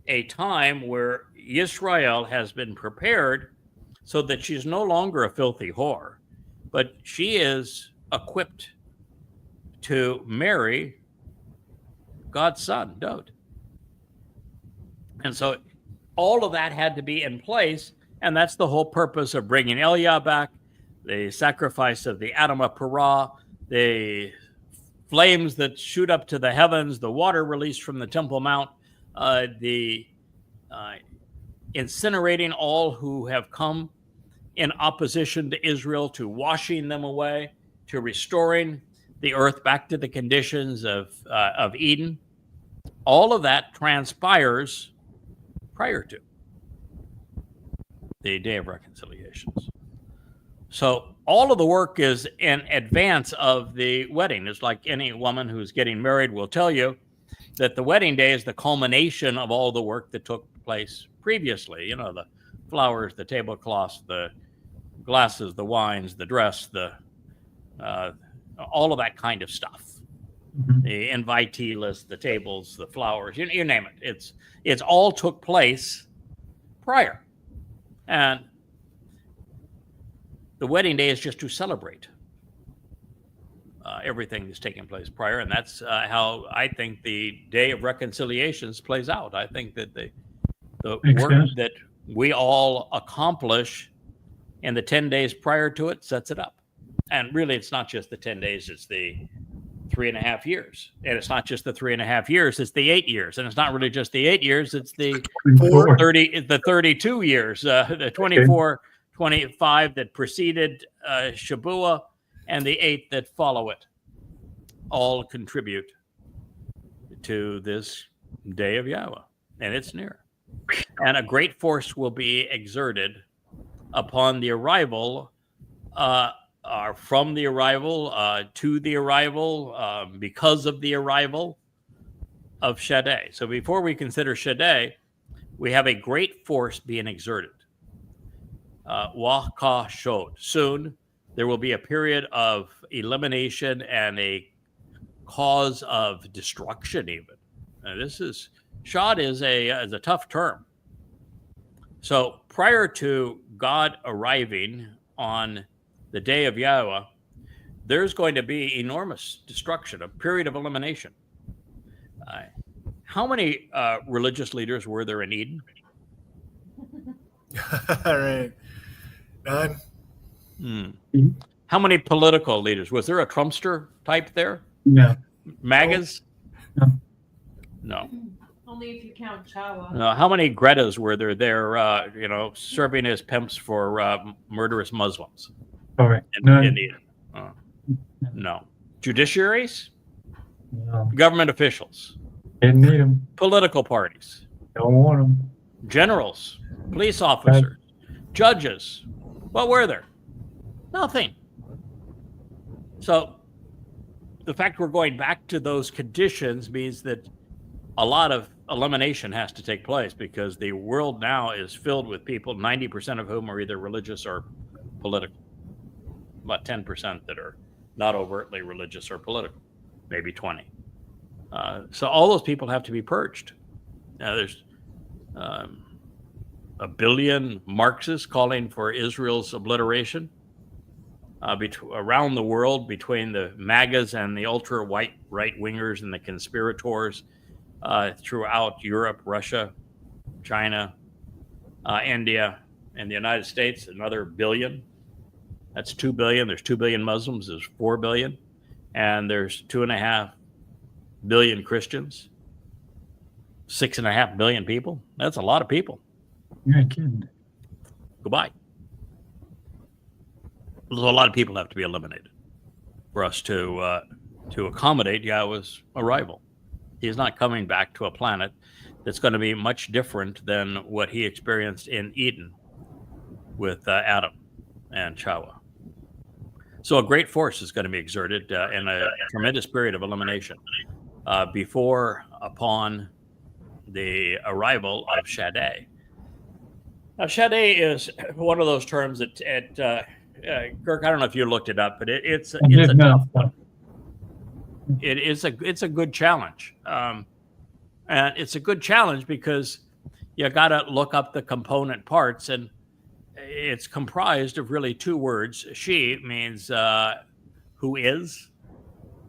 a time where Israel has been prepared so that she's no longer a filthy whore, but she is equipped to marry God's son, Dod. And so all of that had to be in place, and that's the whole purpose of bringing Eliah back, the sacrifice of the Adamah Parah, the flames that shoot up to the heavens, the water released from the Temple Mount, the incinerating all who have come in opposition to Israel, to washing them away, to restoring the earth back to the conditions of Eden. All of that transpires prior to the Day of Reconciliations. So all of the work is in advance of the wedding. It's like any woman who's getting married will tell you that the wedding day is the culmination of all the work that took place previously. The flowers, the tablecloths, the glasses, the wines, the dress, all of that kind of stuff. The invitee list, the tables, the flowers, you name it. It's all took place prior. And the wedding day is just to celebrate everything that's taking place prior. And that's how I think the Day of Reconciliations plays out. I think that the work that we all accomplish in the 10 days prior to it sets it up. And really, it's not just the 10 days, it's the 3.5 years. And it's not just the 3.5 years, it's the 8 years. And it's not really just the 8 years, it's the 32 years, the 24, 25 that preceded Shabuah, and the 8 that follow it, all contribute to this Day of Yahweh. And it's near. And a great force will be exerted upon the arrival, from the arrival, to the arrival, because of the arrival of Shaddai. So before we consider Shaddai, we have a great force being exerted. Wah-ka-shod. Soon, there will be a period of elimination and a cause of destruction even. Now, Shad is a tough term. So prior to God arriving on the Day of Yahweh, there's going to be enormous destruction, a period of elimination. How many religious leaders were there in Eden? All right. None. How many political leaders? Was there a Trumpster type there? No. MAGAs? No. No. Only if you count Chawa. No. How many Gretas were there serving as pimps for murderous Muslims? All right. In Eden? No. Judiciaries? No. Government officials? Didn't need them. Political parties? Don't want them. Generals? police officers, judges. What were there? Nothing. So the fact we're going back to those conditions means that a lot of elimination has to take place, because the world now is filled with people, 90% of whom are either religious or political. About 10% that are not overtly religious or political, maybe 20. So all those people have to be purged. Now there's a billion Marxists calling for Israel's obliteration around the world, between the MAGAs and the ultra-white right-wingers and the conspirators throughout Europe, Russia, China, India, and the United States. Another billion. That's 2 billion. There's 2 billion Muslims. There's 4 billion. And there's 2.5 billion Christians. 6.5 billion people. That's a lot of people. You ain't kidding. Goodbye. So a lot of people have to be eliminated for us to accommodate Yahweh's arrival. He's not coming back to a planet that's going to be much different than what he experienced in Eden with Adam and Towrah. So a great force is going to be exerted in a tremendous period of elimination upon the arrival of Shaddai. Now, Shaddai is one of those terms that, Kirk, I don't know if you looked it up, but it's a tough one. It's a good challenge, and it's a good challenge because you got to look up the component parts, and it's comprised of really two words. She means who is,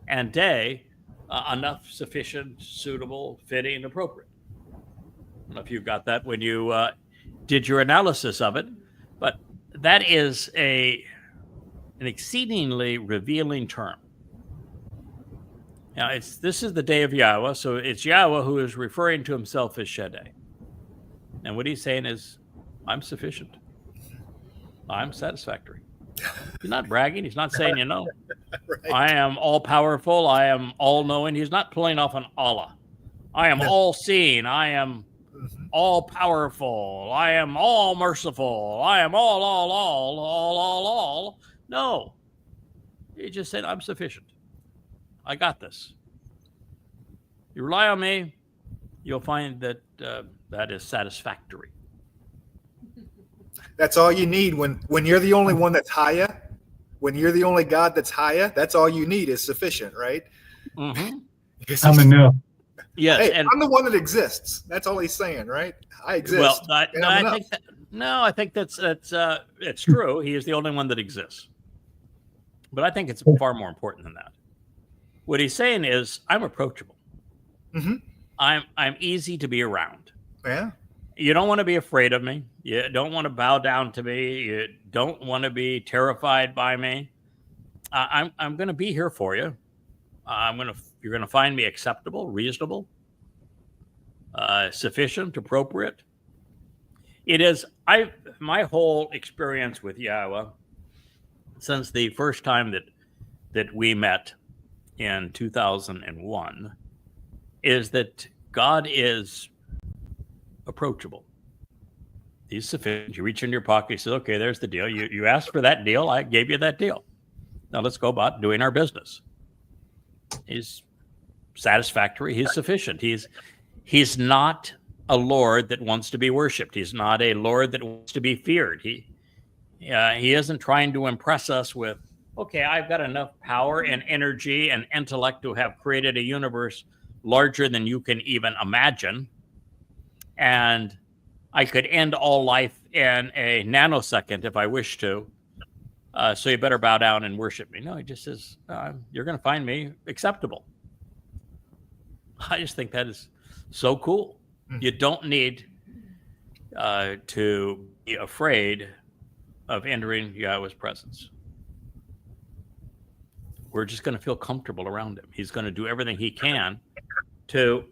and day, enough, sufficient, suitable, fitting, appropriate. I don't know if you got that when you did your analysis of it, but that is an exceedingly revealing term. Now, this is the day of Yahweh, so it's Yahweh who is referring to himself as Shaddai. And what he's saying is, I'm sufficient. I'm satisfactory. He's not bragging. He's not saying, right. I am all-powerful. I am all-knowing. He's not pulling off an Allah. I am all-seeing. I am all-powerful. I am all-merciful. I am all. No. He just said, I'm sufficient. I got this. You rely on me, you'll find that that is satisfactory. That's all you need when you're the only one that's higher. When you're the only God that's higher, that's all you need is sufficient, right? Mm-hmm. I'm enough. Yes, hey, and I'm the one that exists. That's all he's saying, right? I exist. Well, I think that's it's true. He is the only one that exists. But I think it's far more important than that. What he's saying is, I'm approachable. Mm-hmm. I'm easy to be around. Yeah. You don't want to be afraid of me. You don't want to bow down to me. You don't want to be terrified by me. I'm going to be here for you. You're going to find me acceptable, reasonable, sufficient, appropriate. It is my whole experience with Yahweh since the first time that we met in 2001 is that God is approachable. He's sufficient. You reach in your pocket, he says, okay, there's the deal. You asked for that deal. I gave you that deal. Now let's go about doing our business. He's satisfactory. He's sufficient. He's not a Lord that wants to be worshipped. He's not a Lord that wants to be feared. He isn't trying to impress us with, okay, I've got enough power and energy and intellect to have created a universe larger than you can even imagine. And I could end all life in a nanosecond if I wish to. So you better bow down and worship me. No, he just says, you're going to find me acceptable. I just think that is so cool. You don't need to be afraid of entering Yahweh's presence. We're just going to feel comfortable around him. He's going to do everything he can to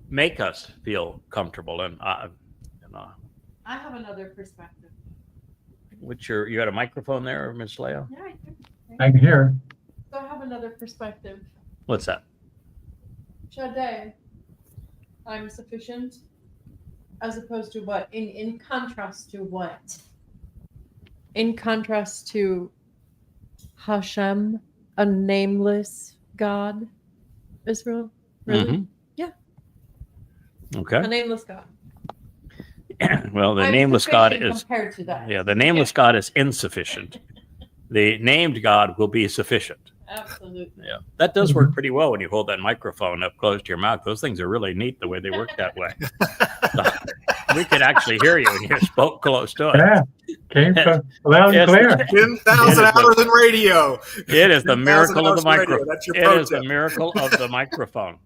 make us feel comfortable. And I have another perspective. You got a microphone there, Ms. Leo? Yeah, I can hear. So I have another perspective. What's that? Shaddai, I'm sufficient. As opposed to what? In contrast to what? In contrast to Hashem, a nameless God, Israel? Really? Mhm. Yeah. Okay. A nameless God. Well, the I'm nameless God sufficient is compared to that. the nameless God is insufficient. The named God will be sufficient. Absolutely. Yeah, that does work pretty well when you hold that microphone up close to your mouth. Those things are really neat the way they work that way. So, we could actually hear you when you spoke close to it. Yeah, came from loud and clear. 10,000 hours in radio. It is the 10,000 miracle of hours the in radio. microphone. That's your It pro is the tip. miracle of the microphone.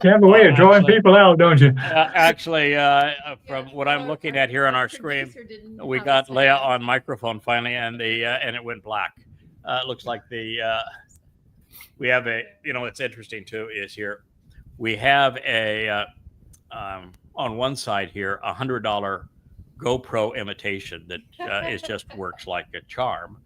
You have a way of drawing actually- people out, don't you? Actually, from what I'm looking at here on our screen, we got Leah on microphone finally, and it went black. It looks like we have a, what's interesting too is here we have a on one side here $100 GoPro imitation that is just works like a charm.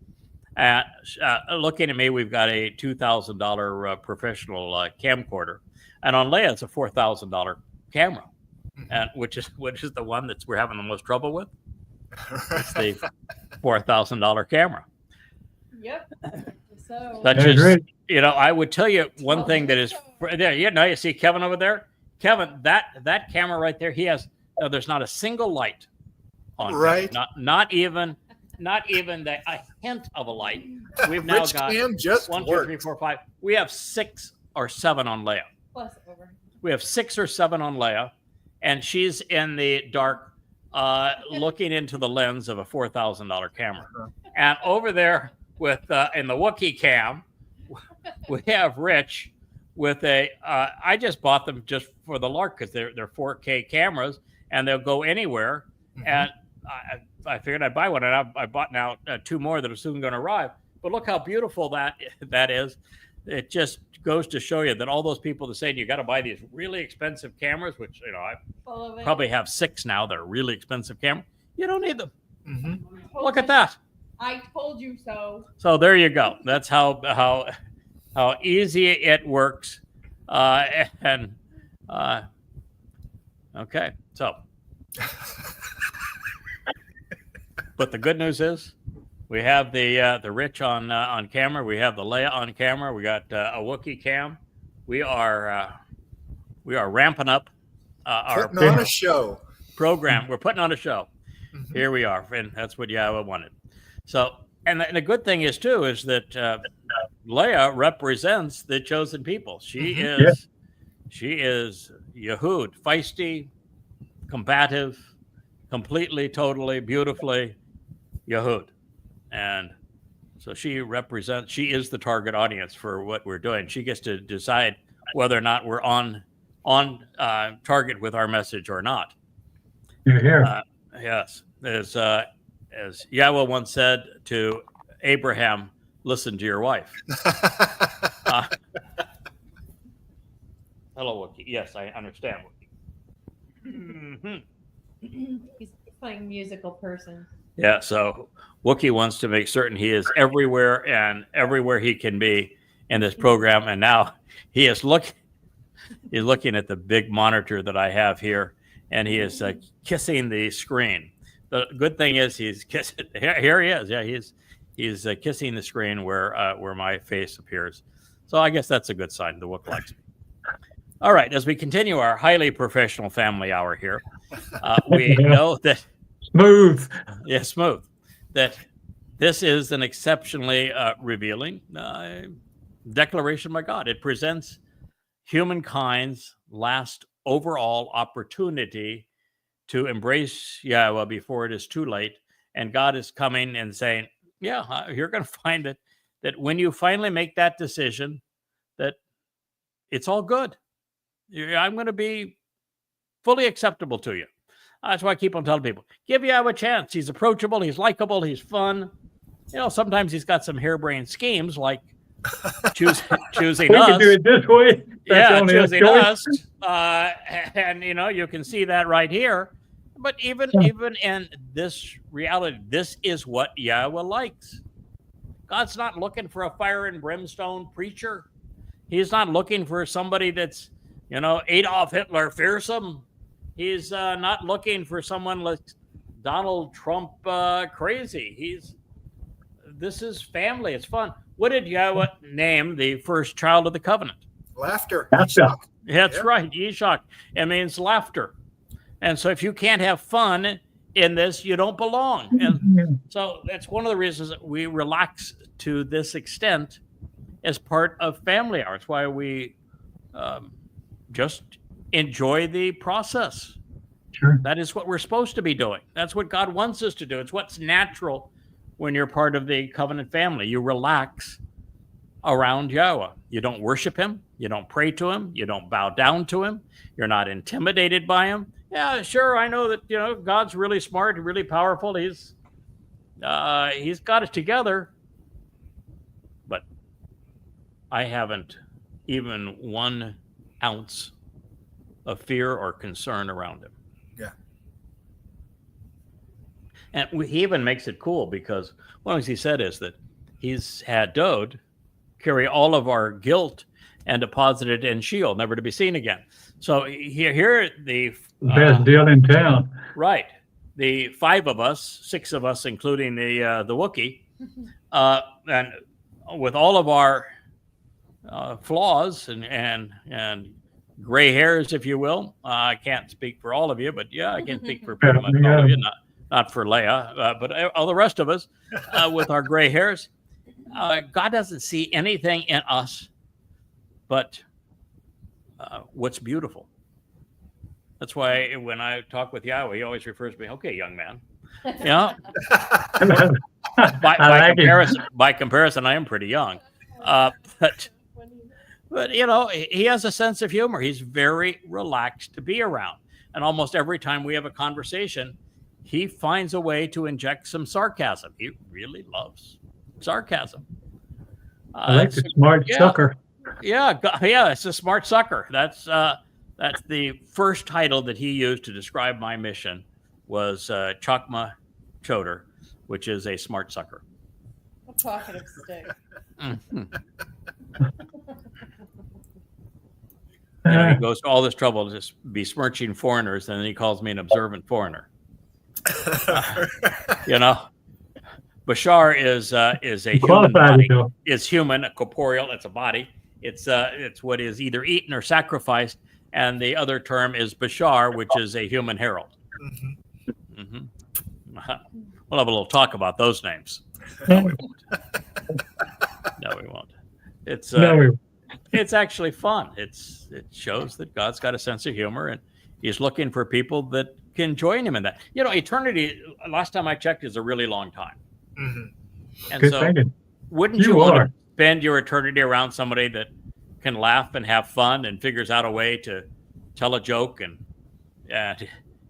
Looking at me, we've got a $2,000 professional camcorder, and on Leah it's a $4,000 camera, and which is the one that we're having the most trouble with. It's the $4,000 camera. Yep. So That's That's just, right. I would tell you one thing that is there. You see Kevin over there. Kevin, that camera right there. He has. There's not a single light on. Right. Not even a hint of a light. We've now Rich got Cam just 1, 2, worked. 3, 4, 5. We have 6 or 7 on Leah. plus over. We have 6 or 7 on Leah, and she's in the dark, looking into the lens of a $4,000 camera. And over there with in the Wookiee cam, we have Rich with a. I just bought them just for the lark because they're 4K cameras and they'll go anywhere. Mhm. And I figured I'd buy one, and I bought now 2 more that are soon going to arrive. But look how beautiful that is. It just goes to show you that all those people that say you got to buy these really expensive cameras, which I Full of it. probably have 6 now that are really expensive cameras. You don't need them. Mhm. Look at that. I told you so. So there you go. That's how easy it works. Okay. So, but the good news is we have the Rich on camera. We have the Leia on camera. We got a Wookiee cam. We are ramping up our Putting on a show. program. We're putting on a show. Mhm. Here we are, and that's what Yahowah wanted. So, and the good thing is too is that Leah represents the chosen people. She Mhm. she is Yehud, feisty, combative, completely, totally, beautifully Yehud, and so she is the target audience for what we're doing. She gets to decide whether or not we're on target with our message or not. You're here. Yes, as Yahowah once said to Abraham, listen to your wife. Hello, Wookiee. Yes, I understand, Wookiee. He's playing musical person. Yeah, so Wookiee wants to make certain he is everywhere and everywhere he can be in this program. And now he's looking at the big monitor that I have here, and he is kissing the screen. The good thing is he's kissing. Here he is. Yeah, he's kissing the screen where my face appears. So I guess that's a good sign. The Wook likes me. All right, as we continue our highly professional family hour here, we know that Smooth. smooth. That this is an exceptionally revealing declaration by God. It presents humankind's last overall opportunity to embrace Yahowah before it is too late. And God is coming and saying, yeah, you're going to find that when you finally make that decision, that it's all good. I'm going to be fully acceptable to you. That's why I keep on telling people, give Yahowah a chance. He's approachable. He's likable. He's fun. Sometimes he's got some harebrained schemes like choosing We us. can do it this way. That's only a Choosing choice. us. And you can see that right here. But even in this reality, this is what Yahowah likes. God's not looking for a fire and brimstone preacher. He's not looking for somebody that's, Adolf Hitler fearsome. He's not looking for someone like Donald Trump crazy. This is family. It's fun. What did Yahweh name the first child of the covenant? Laughter. Laughter. That's right. Yishak. It means laughter. And so if you can't have fun in this, you don't belong. And so that's one of the reasons that we relax to this extent as part of family hour. It's why we just enjoy the process. Sure. That is what we're supposed to be doing. That's what God wants us to do. It's what's natural when you're part of the covenant family. You relax around Yahweh. You don't worship him. You don't pray to him. You don't bow down to him. You're not intimidated by him. Yeah, sure. I know that, God's really smart and really powerful. He's got it together. But I haven't even 1 ounce of fear or concern around him. Yeah. And he even makes it cool because one of the things he said is that he's had Dode carry all of our guilt and deposit it in Sheol, never to be seen again. So here the best deal in town. Right. The 5 of us, 6 of us, including the Wookiee, and with all of our flaws and gray hairs, if you will. I can't speak for all of you, but yeah, I can speak for pretty much all of you. Not for Leah, but all the rest of us with our gray hairs. God doesn't see anything in us but what's beautiful. That's why when I talk with Yahweh, he always refers to me, okay, young man. By comparison, I am pretty young. But he has a sense of humor. He's very relaxed to be around. And almost every time we have a conversation, he finds a way to inject some sarcasm. He really loves sarcasm. I like the smart sucker. Yeah, it's a smart sucker. That's the first title that he used to describe my mission was Chokmah Choder, which is a smart sucker. A talkative stick. Mm-hmm. He goes to all this trouble to just besmirching foreigners, and then he calls me an observant foreigner. Bashar is a human body. Is human, a corporeal. It's a body. It's what is either eaten or sacrificed, and the other term is Bashar, which is a human herald. Mm-hmm. Mm-hmm. We'll have a little talk about those names. No, we won't. No, we won't. It's actually fun. It shows that God's got a sense of humor, and he's looking for people that can join him in that. Eternity, last time I checked, is a really long time. Mm-hmm. And good thinking. Wouldn't you want to spend your eternity around somebody that can laugh and have fun and figures out a way to tell a joke and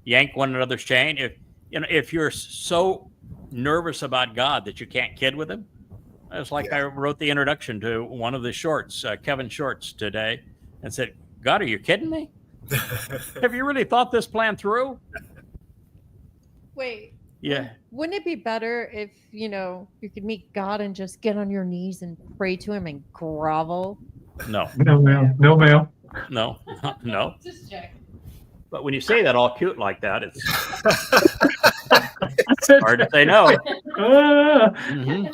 yank one another's chain? If you're so nervous about God that you can't kid with him, it's like I wrote the introduction to one of the shorts, Kevin Shorts, today, and said, God, are you kidding me? Have you really thought this plan through? Wait. Yeah. Wouldn't it be better if, you could meet God and just get on your knees and pray to him and grovel? No. No, ma'am. No, ma'am. No. Just check. But when you say that all cute like that, it's hard to say no. Mm-hmm.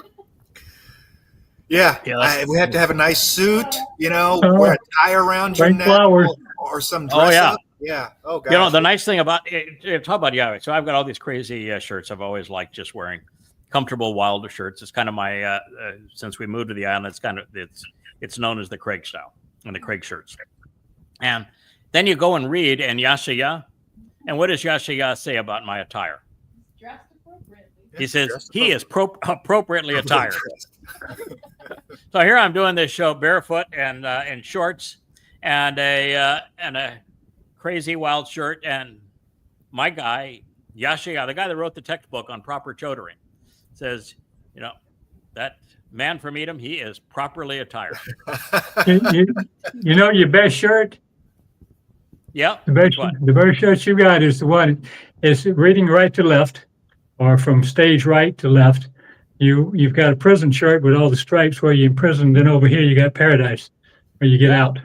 Yeah, we have to have a nice suit, wear a tie around your neck or some dress up. Yeah. Oh, God. The nice thing about it, talk about Yahweh. So I've got all these crazy shirts. I've always liked just wearing comfortable Wilder shirts. It's kind of my since we moved to the island, it's known as the Craig style and the Craig shirts. And then you go and read and Yashayah. And what does Yashayah say about my attire? Dressed appropriately. He says he is appropriately attired. So here I'm doing this show barefoot and in shorts and a crazy wild shirt, and my guy Yashayah, the guy that wrote the textbook on proper chodering, says, that man from Edom, he is properly attired. Your best shirt. Yeah. The best shirt you got is the one is reading right to left, or from stage right to left. You've got a prison shirt with all the stripes where you're in prison. Then over here you got paradise, where you get out.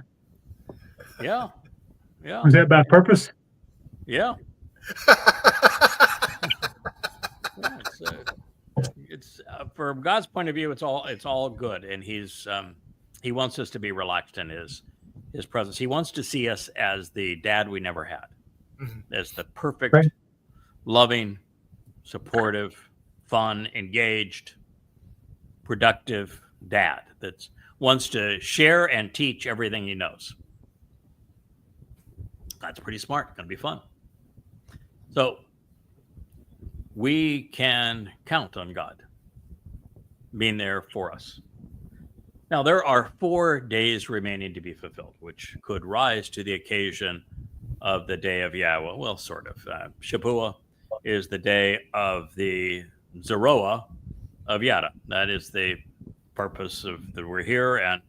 Yeah. Yeah. Was that by purpose? Yeah. Yeah, it's from God's point of view, it's all good, and he wants us to be relaxed in his presence. He wants to see us as the dad we never had, Mhm. as the perfect, Right. loving, supportive, fun, engaged, productive dad that wants to share and teach everything he knows. That's pretty smart. Going to be fun. So we can count on God being there for us. Now, there are 4 days remaining to be fulfilled, which could rise to the occasion of the day of Yahowah. Well, sort of. Shabuah is the day of the Zeroah of Yada. That is the purpose of that we're here. And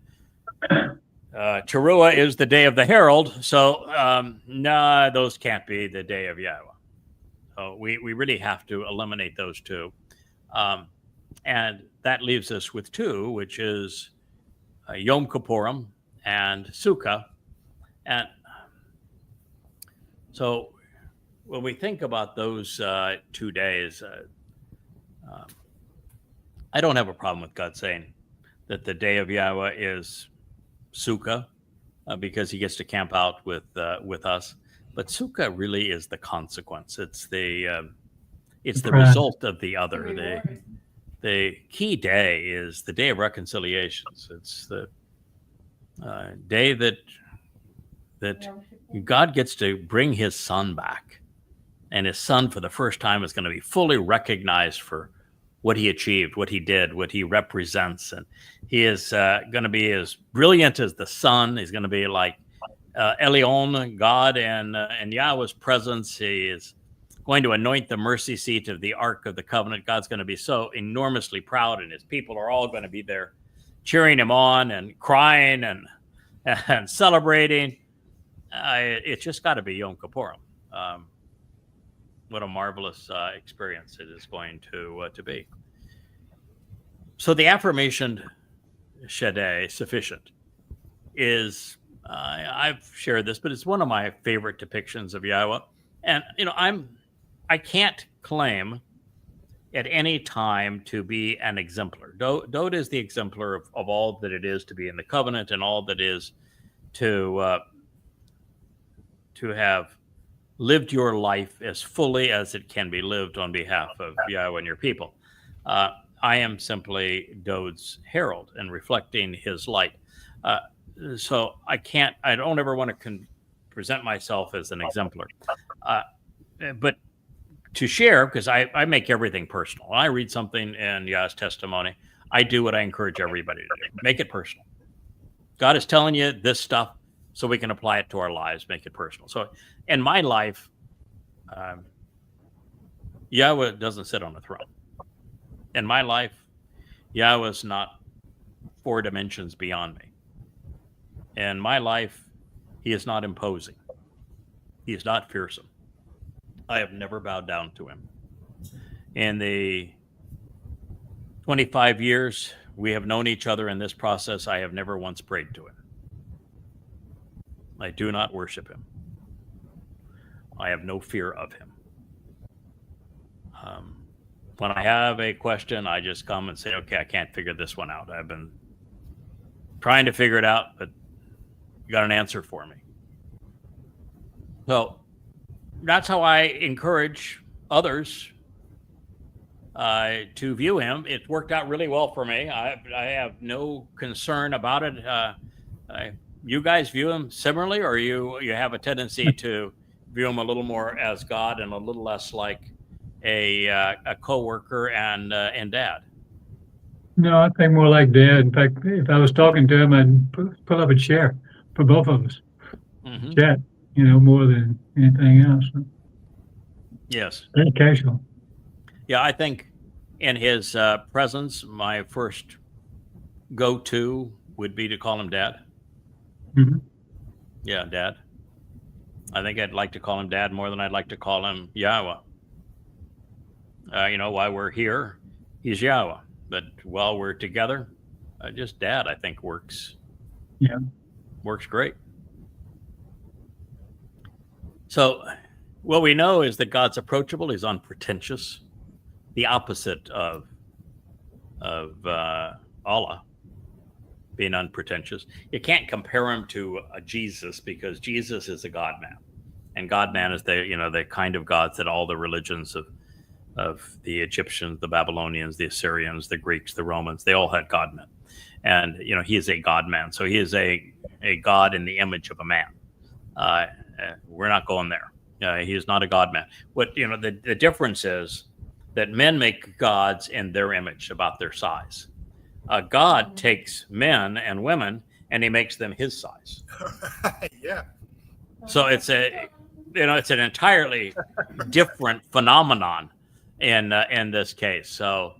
Towrah is the day of the herald. So, those can't be the day of Yahowah. So we really have to eliminate those 2. And that leaves us with 2, which is Yom Kippurim and Sukkah. And so when we think about those 2 days, I don't have a problem with God saying that the day of Yahowah is Sukkah because he gets to camp out with us. But Sukkah really is the consequence. It's the result of the other. Reward. The key day is the day of reconciliations. It's the day that God gets to bring his son back. And his son, for the first time, is going to be fully recognized for what he achieved, what he did, what he represents. And he is going to be as brilliant as the sun. He's going to be like Elion, God, and Yahweh's presence. He is going to anoint the mercy seat of the Ark of the Covenant. God's going to be so enormously proud, and his people are all going to be there cheering him on and crying and celebrating. It's just got to be Yom Kippurim. What a marvelous experience it is going to be. So the affirmation Shaddai, sufficient, is, I've shared this, but it's one of my favorite depictions of Yahowah. And, I can't claim at any time to be an exemplar. Dode is the exemplar of all that it is to be in the covenant and all that is to have lived your life as fully as it can be lived on behalf of Yahowah and your people. I am simply Dode's herald and reflecting his light. So I don't ever want to present myself as an exemplar. But to share, because I make everything personal. When I read something in Yah's testimony, I do what I encourage everybody to do. Make it personal. God is telling you this stuff so we can apply it to our lives, make it personal. So in my life, Yahowah doesn't sit on a throne. In my life, Yahowah is not 4 dimensions beyond me. In my life, he is not imposing. He is not fearsome. I have never bowed down to him. In the 25 years we have known each other in this process, I have never once prayed to him. I do not worship him. I have no fear of him. When I have a question, I just come and say, okay, I can't figure this one out. I've been trying to figure it out, but you got an answer for me. So that's how I encourage others to view him. It worked out really well for me. I have no concern about it. You guys view him similarly, or you have a tendency to view him a little more as God and a little less like a coworker and dad? No, I think more like Dad. In fact, if I was talking to him, I'd pull up a chair for both of us. Mm-hmm. Chat, more than anything else. Yes. Very casual. Yeah, I think in his presence, my first go-to would be to call him Dad. Mm-hmm. Yeah, Dad. I think I'd like to call him Dad more than I'd like to call him Yahowah. While we're here, he's Yahowah. But while we're together, just Dad, I think works. Yeah. Works great. So What we know is that God's approachable. He's unpretentious, the opposite of Allah being unpretentious. You can't compare him to a Jesus because Jesus is a God man, and God man is the kind of gods that all the religions of the Egyptians, the Babylonians, the Assyrians, the Greeks, the Romans, they all had God men, and he is a God man. So he is a God in the image of a man. We're not going there. He is not a God man. What the difference is that men make gods in their image, about their size. God takes men and women and he makes them his size. Yeah. So it's an entirely different phenomenon in this case. So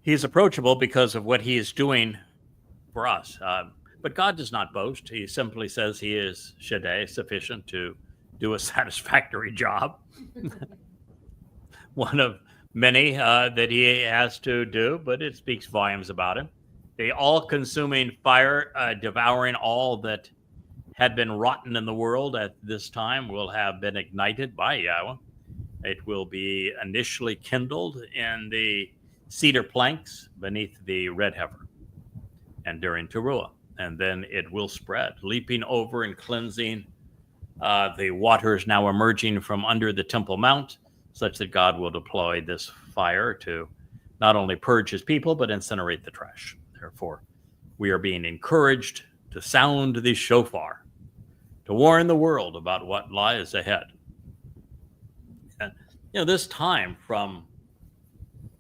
he's approachable because of what he is doing for us. But God does not boast. He simply says he is Shaddai, sufficient to do a satisfactory job. One of many that he has to do, but it speaks volumes about him. The all-consuming fire devouring all that had been rotten in the world at this time will have been ignited by Yahweh. It will be initially kindled in the cedar planks beneath the red heifer and during Towrah, and then it will spread, leaping over and cleansing the waters now emerging from under the Temple Mount, such that God will deploy this fire to not only purge his people, but incinerate the trash. Therefore, we are being encouraged to sound the shofar, to warn the world about what lies ahead. And, this time from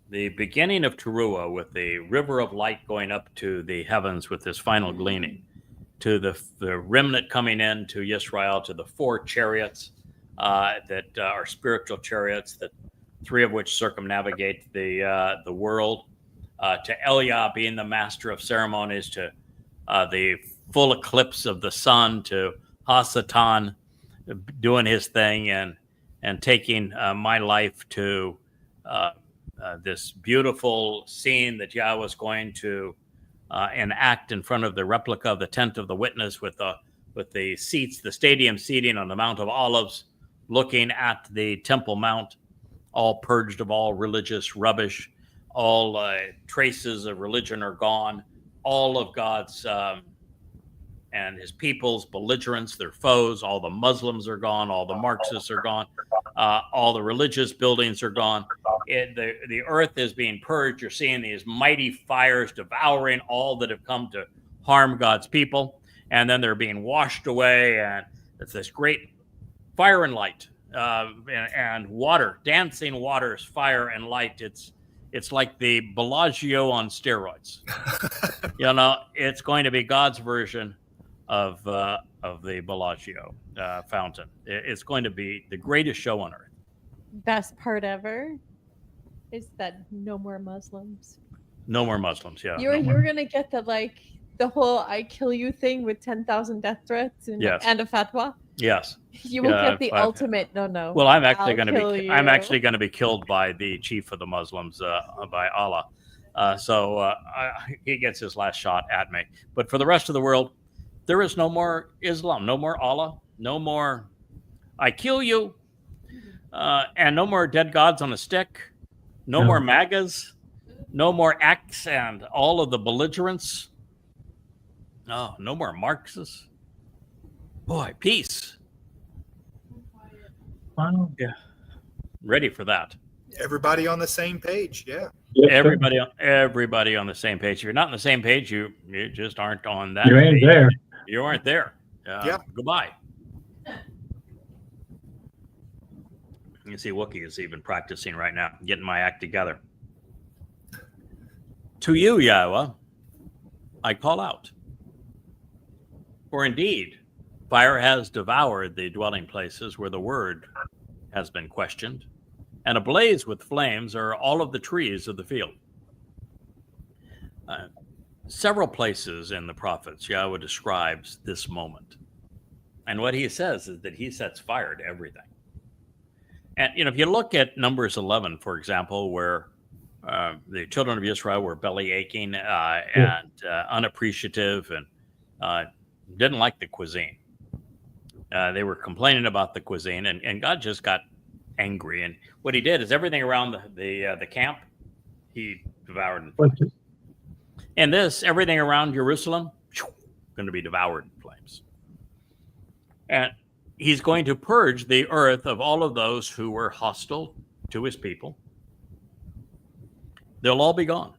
the beginning of Towrah, with the river of light going up to the heavens with this final gleaning, to the remnant coming in to Israel, to the 4 chariots, that are spiritual chariots, that 3 of which circumnavigate the world, to Eliah being the master of ceremonies, to the full eclipse of the sun, to Hasatan doing his thing and taking my life to this beautiful scene that Yahweh was going to enact in front of the replica of the tent of the witness, with the seats, the stadium seating on the Mount of Olives, looking at the Temple Mount, all purged of all religious rubbish. All traces of religion are gone. All of God's and his people's belligerents, their foes, all the Muslims are gone. All the Marxists are gone. All the religious buildings are gone. The earth is being purged. You're seeing these mighty fires devouring all that have come to harm God's people. And then they're being washed away. And it's this great fire and light, and water, dancing waters, fire and light. It's like the Bellagio on steroids. It's going to be God's version of the Bellagio fountain. It's going to be the greatest show on earth. Best part ever is that no more Muslims. No more Muslims. Yeah. You're gonna get the whole "I kill you" thing with 10,000 death threats and a fatwa. Yes. You will get the ultimate no. Well, I'm actually going to be killed by the chief of the Muslims, by Allah. So he gets his last shot at me. But for the rest of the world, there is no more Islam, no more Allah, no more "I kill you," and no more dead gods on a stick, no more MAGAs, no more X and all of the belligerents. No more Marxists. Boy, peace. Wow. Yeah. Ready for that. Everybody on the same page. Yeah. Everybody on the same page. If you're not on the same page, you just aren't on that You ain't page. there. You aren't there. Yeah. Goodbye. You see, Wookiee is even practicing right now, getting my act together. To you, Yahweh, I call out. For indeed, fire has devoured the dwelling places where the word has been questioned, and ablaze with flames are all of the trees of the field. Several places in the prophets, Yahweh describes this moment. And what he says is that he sets fire to everything. And, if you look at Numbers 11, for example, where the children of Israel were belly aching and unappreciative and didn't like the cuisine. They were complaining about the cuisine, and God just got angry. And what he did is everything around the camp, he devoured in flames. And everything around Jerusalem, going to be devoured in flames. And he's going to purge the earth of all of those who were hostile to his people. They'll all be gone.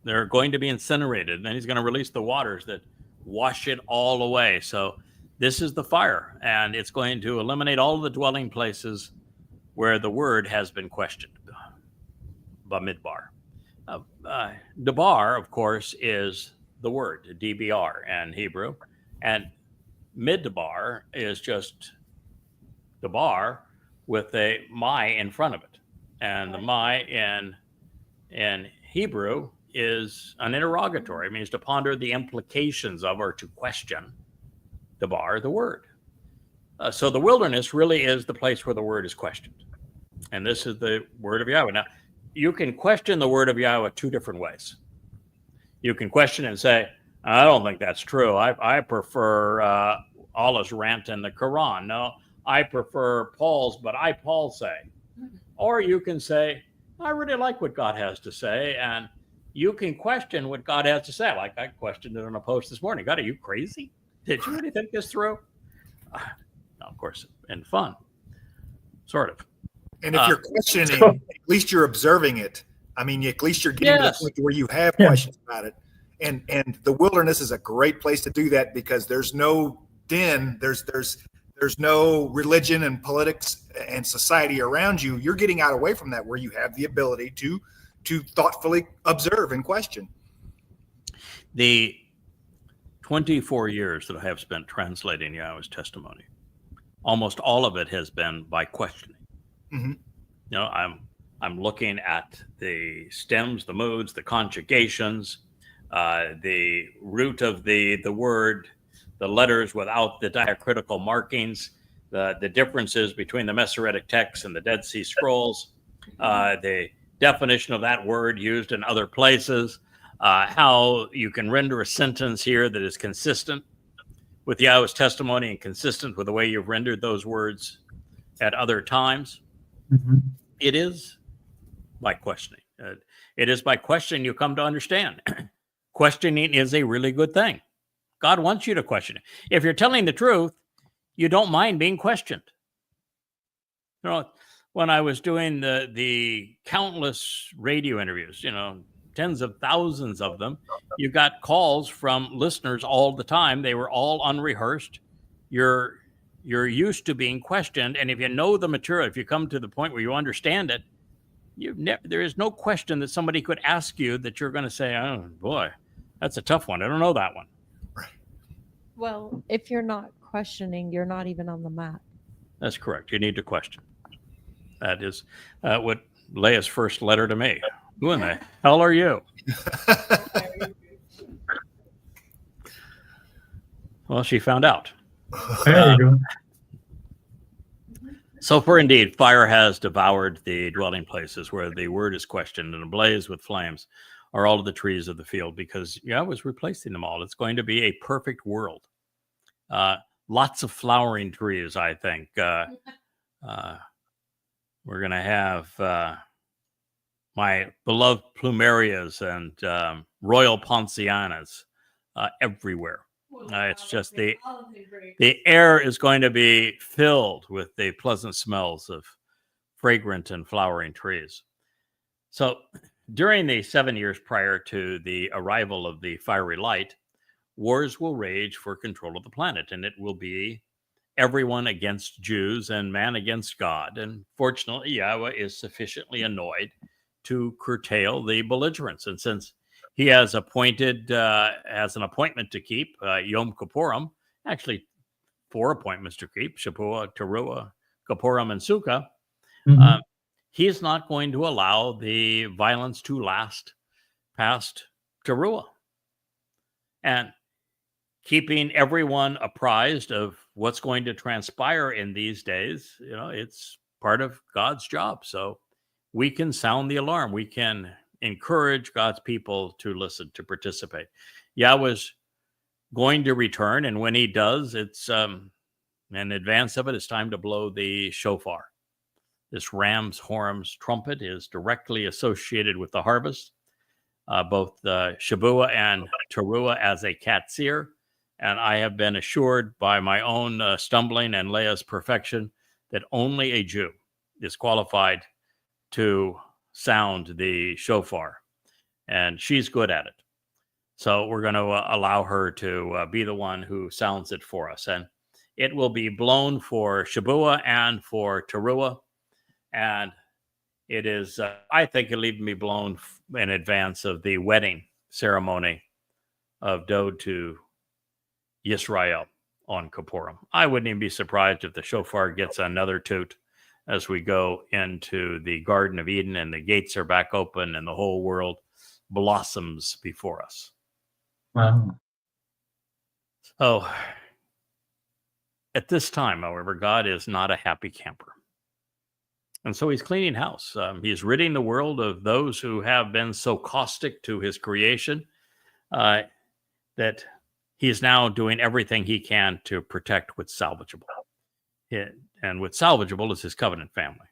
They're going to be incinerated. And then he's going to release the waters that wash it all away. So this is the fire, and it's going to eliminate all of the dwelling places where the word has been questioned. Bamidbar. Dabar, of course, is the word, DBR in Hebrew. And Midbar is just Dabar with a my in front of it. And the my in Hebrew is an interrogatory. It means to ponder the implications of or to question. Dabar, the word. So the wilderness really is the place where the word is questioned. And this is the word of Yahweh. Now, you can question the word of Yahweh two different ways. You can question and say, I don't think that's true. I prefer Allah's rant in the Quran. No, I prefer Paul's, but Paul say. Or you can say, I really like what God has to say, and you can question what God has to say. Like I questioned it on a post this morning. God, are you crazy? Did you really think this through? No, of course, and fun, sort of. And if you're questioning, at least you're observing it. I mean, at least you're getting to the point where you have questions about it. And the wilderness is a great place to do that because there's no din, there's no religion and politics and society around you. You're getting out away from that, where you have the ability to thoughtfully observe and question. The 24 years that I have spent translating Yahweh's testimony, almost all of it has been by questioning. Mm-hmm. You know, I'm looking at the stems, the moods, the conjugations, the root of the word, the letters without the diacritical markings, the differences between the Masoretic texts and the Dead Sea Scrolls, the definition of that word used in other places, how you can render a sentence here that is consistent with Yahweh's testimony and consistent with the way you've rendered those words at other times. Mm-hmm. It is by questioning. It is by questioning you come to understand. Questioning is a really good thing. God wants you to question it. If you're telling the truth, you don't mind being questioned. You know, when I was doing the countless radio interviews, you know, tens of thousands of them, you got calls from listeners all the time. They were all unrehearsed. You're used to being questioned, and if you know the material, if you come to the point where you understand it, there is no question that somebody could ask you that you're going to say, "Oh boy, that's a tough one. I don't know that one." Well, if you're not questioning, you're not even on the map. That's correct. You need to question. That is what Leah's first letter to me. Who in the hell are you? Well, she found out. There you go. So for indeed, fire has devoured the dwelling places where the word is questioned, and ablaze with flames are all of the trees of the field, because Yahweh is replacing them all. It's going to be a perfect world. Lots of flowering trees, I think. We're going to have my beloved plumerias and royal poncianas everywhere. It's just the air is going to be filled with the pleasant smells of fragrant and flowering trees. So during the 7 years prior to the arrival of the fiery light, wars will rage for control of the planet, and it will be everyone against Jews and man against God. And fortunately, Yahweh is sufficiently annoyed to curtail the belligerents. And since he has appointed, as an appointment to keep, Yom Kippurim, actually 4 appointments to keep, Shavuot, Towrah, Kippurim, and Sukkah, he's not going to allow the violence to last past Towrah. And keeping everyone apprised of what's going to transpire in these days, you know, it's part of God's job. So we can sound the alarm. We can encourage God's people to listen, to participate. Yahweh's going to return, and when he does, it's In advance of it, it's time to blow the shofar. This ram's horns trumpet is directly associated with the harvest, both Shavua and Towrah as a Qatsyr. And I have been assured by my own stumbling and Leah's perfection that only a Jew is qualified to sound the shofar. And she's good at it. So we're going to allow her to be the one who sounds it for us. And it will be blown for Shavua and for Towrah. And it is, I think it'll even be blown in advance of the wedding ceremony of Dod to Yisrael on Kippurim. I wouldn't even be surprised if the shofar gets another toot as we go into the Garden of Eden and the gates are back open and the whole world blossoms before us. Wow. So at this time, however, God is not a happy camper. And so he's cleaning house. He's ridding the world of those who have been so caustic to his creation that he's now doing everything he can to protect what's salvageable. And what's salvageable is his covenant family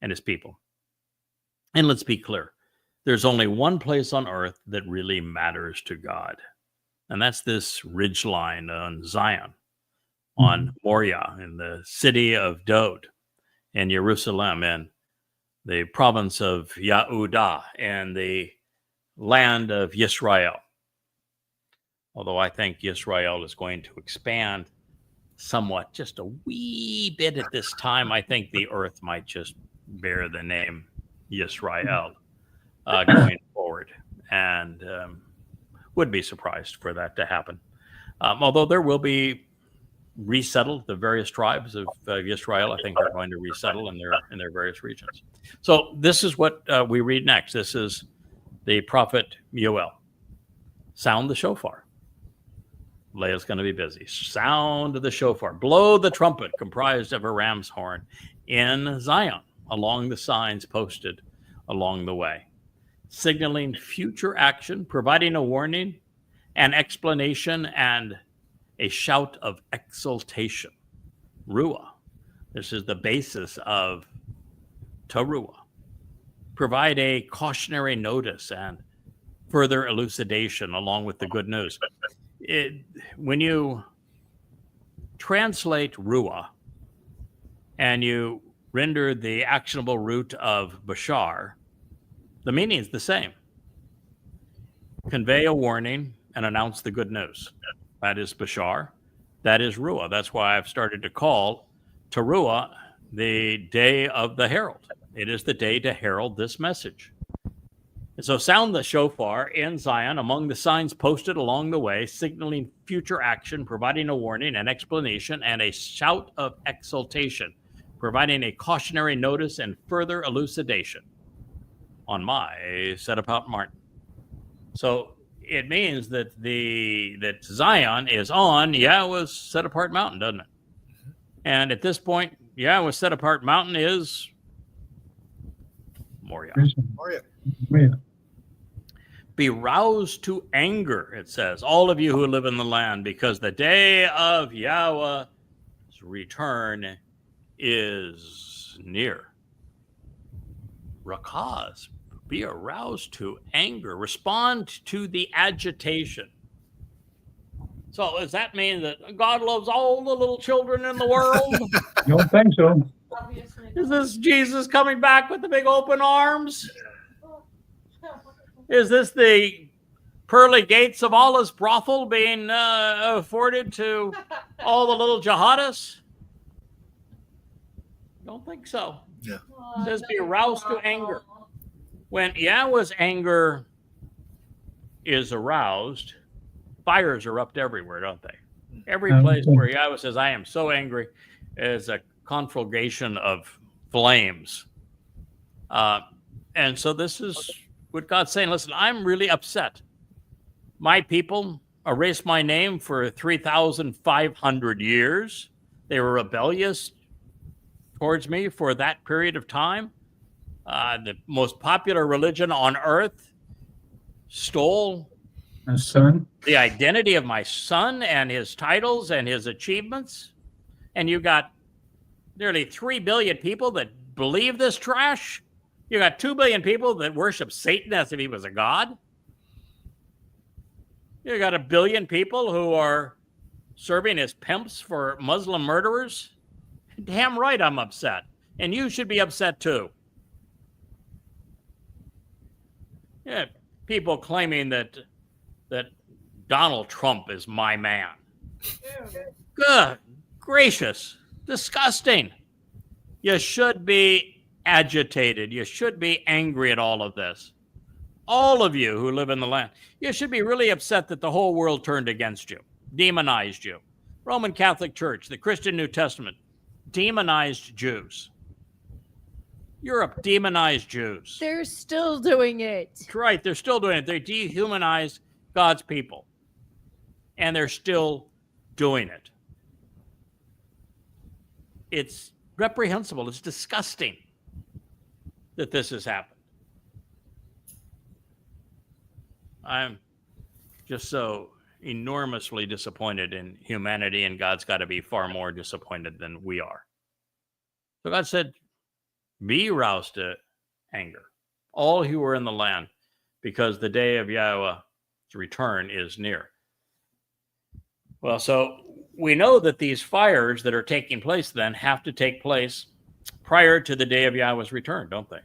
and his people. And let's be clear, there's only one place on earth that really matters to God. And that's this ridgeline on Zion, on Moriah, in the city of Dod, in Jerusalem, and the province of Yehudah, and the land of Yisrael. Although I think Yisrael is going to expand somewhat, just a wee bit at this time. I think the earth might just bear the name Yisrael going forward, and would be surprised for that to happen. Although there will be resettle the various tribes of Israel. I think they're going to resettle in their various regions. So this is what we read next. This is the prophet Yoel. Sound the shofar. Leah's going to be busy. Sound the shofar. Blow the trumpet comprised of a ram's horn in Zion along the signs posted along the way, signaling future action, providing a warning, an explanation, and a shout of exultation. Ruah. This is the basis of Towrah. Provide a cautionary notice and further elucidation along with the good news. When you translate Ruah and you render the actionable root of Bashar, the meaning is the same. Convey a warning and announce the good news. That is Bashar. That is Ruah. That's why I've started to call Towrah the day of the herald. It is the day to herald this message. And so sound the shofar in Zion among the signs posted along the way, signaling future action, providing a warning, an explanation, and a shout of exultation, providing a cautionary notice and further elucidation on my set-apart Martin. So it means that that Zion is on Yahweh's set-apart mountain, doesn't it? And at this point, Yahweh's set-apart mountain is Moriah. Moriah. Be roused to anger, it says, all of you who live in the land, because the day of Yahweh's return is near. Rakaz, be aroused to anger. Respond to the agitation. So does that mean that God loves all the little children in the world? Don't think so. Obviously. Is this Jesus coming back with the big open arms? Is this the pearly gates of Allah's brothel being afforded to all the little jihadists? Don't think so. Yeah. It says be aroused to anger. When Yahweh's anger is aroused, fires erupt everywhere, don't they? Every place where Yahweh says, I am so angry, is a conflagration of flames. And so this is what God's saying. Listen, I'm really upset. My people erased my name for 3,500 years. They were rebellious towards me for that period of time. The most popular religion on earth stole A son. the identity of my son and his titles and his achievements and you got nearly 3 billion people that believe this trash. You got 2 billion people that worship Satan as if he was a god. You got 1 billion people who are serving as pimps for Muslim murderers. Damn right I'm upset. And you should be upset too. Yeah, people claiming that Donald Trump is my man. Good gracious. Disgusting. You should be agitated. You should be angry at all of this. All of you who live in the land, you should be really upset that the whole world turned against you, demonized you. Roman Catholic Church, the Christian New Testament, demonized Jews. Europe demonized Jews. They're still doing it. That's right. They're still doing it. They dehumanize God's people. And they're still doing it. It's reprehensible. It's disgusting that this has happened. I'm just so enormously disappointed in humanity, and God's got to be far more disappointed than we are. So God said, be roused to anger, all who are in the land, because the day of Yahowah's return is near. Well, so we know that these fires that are taking place then have to take place prior to the day of Yahowah's return, don't they?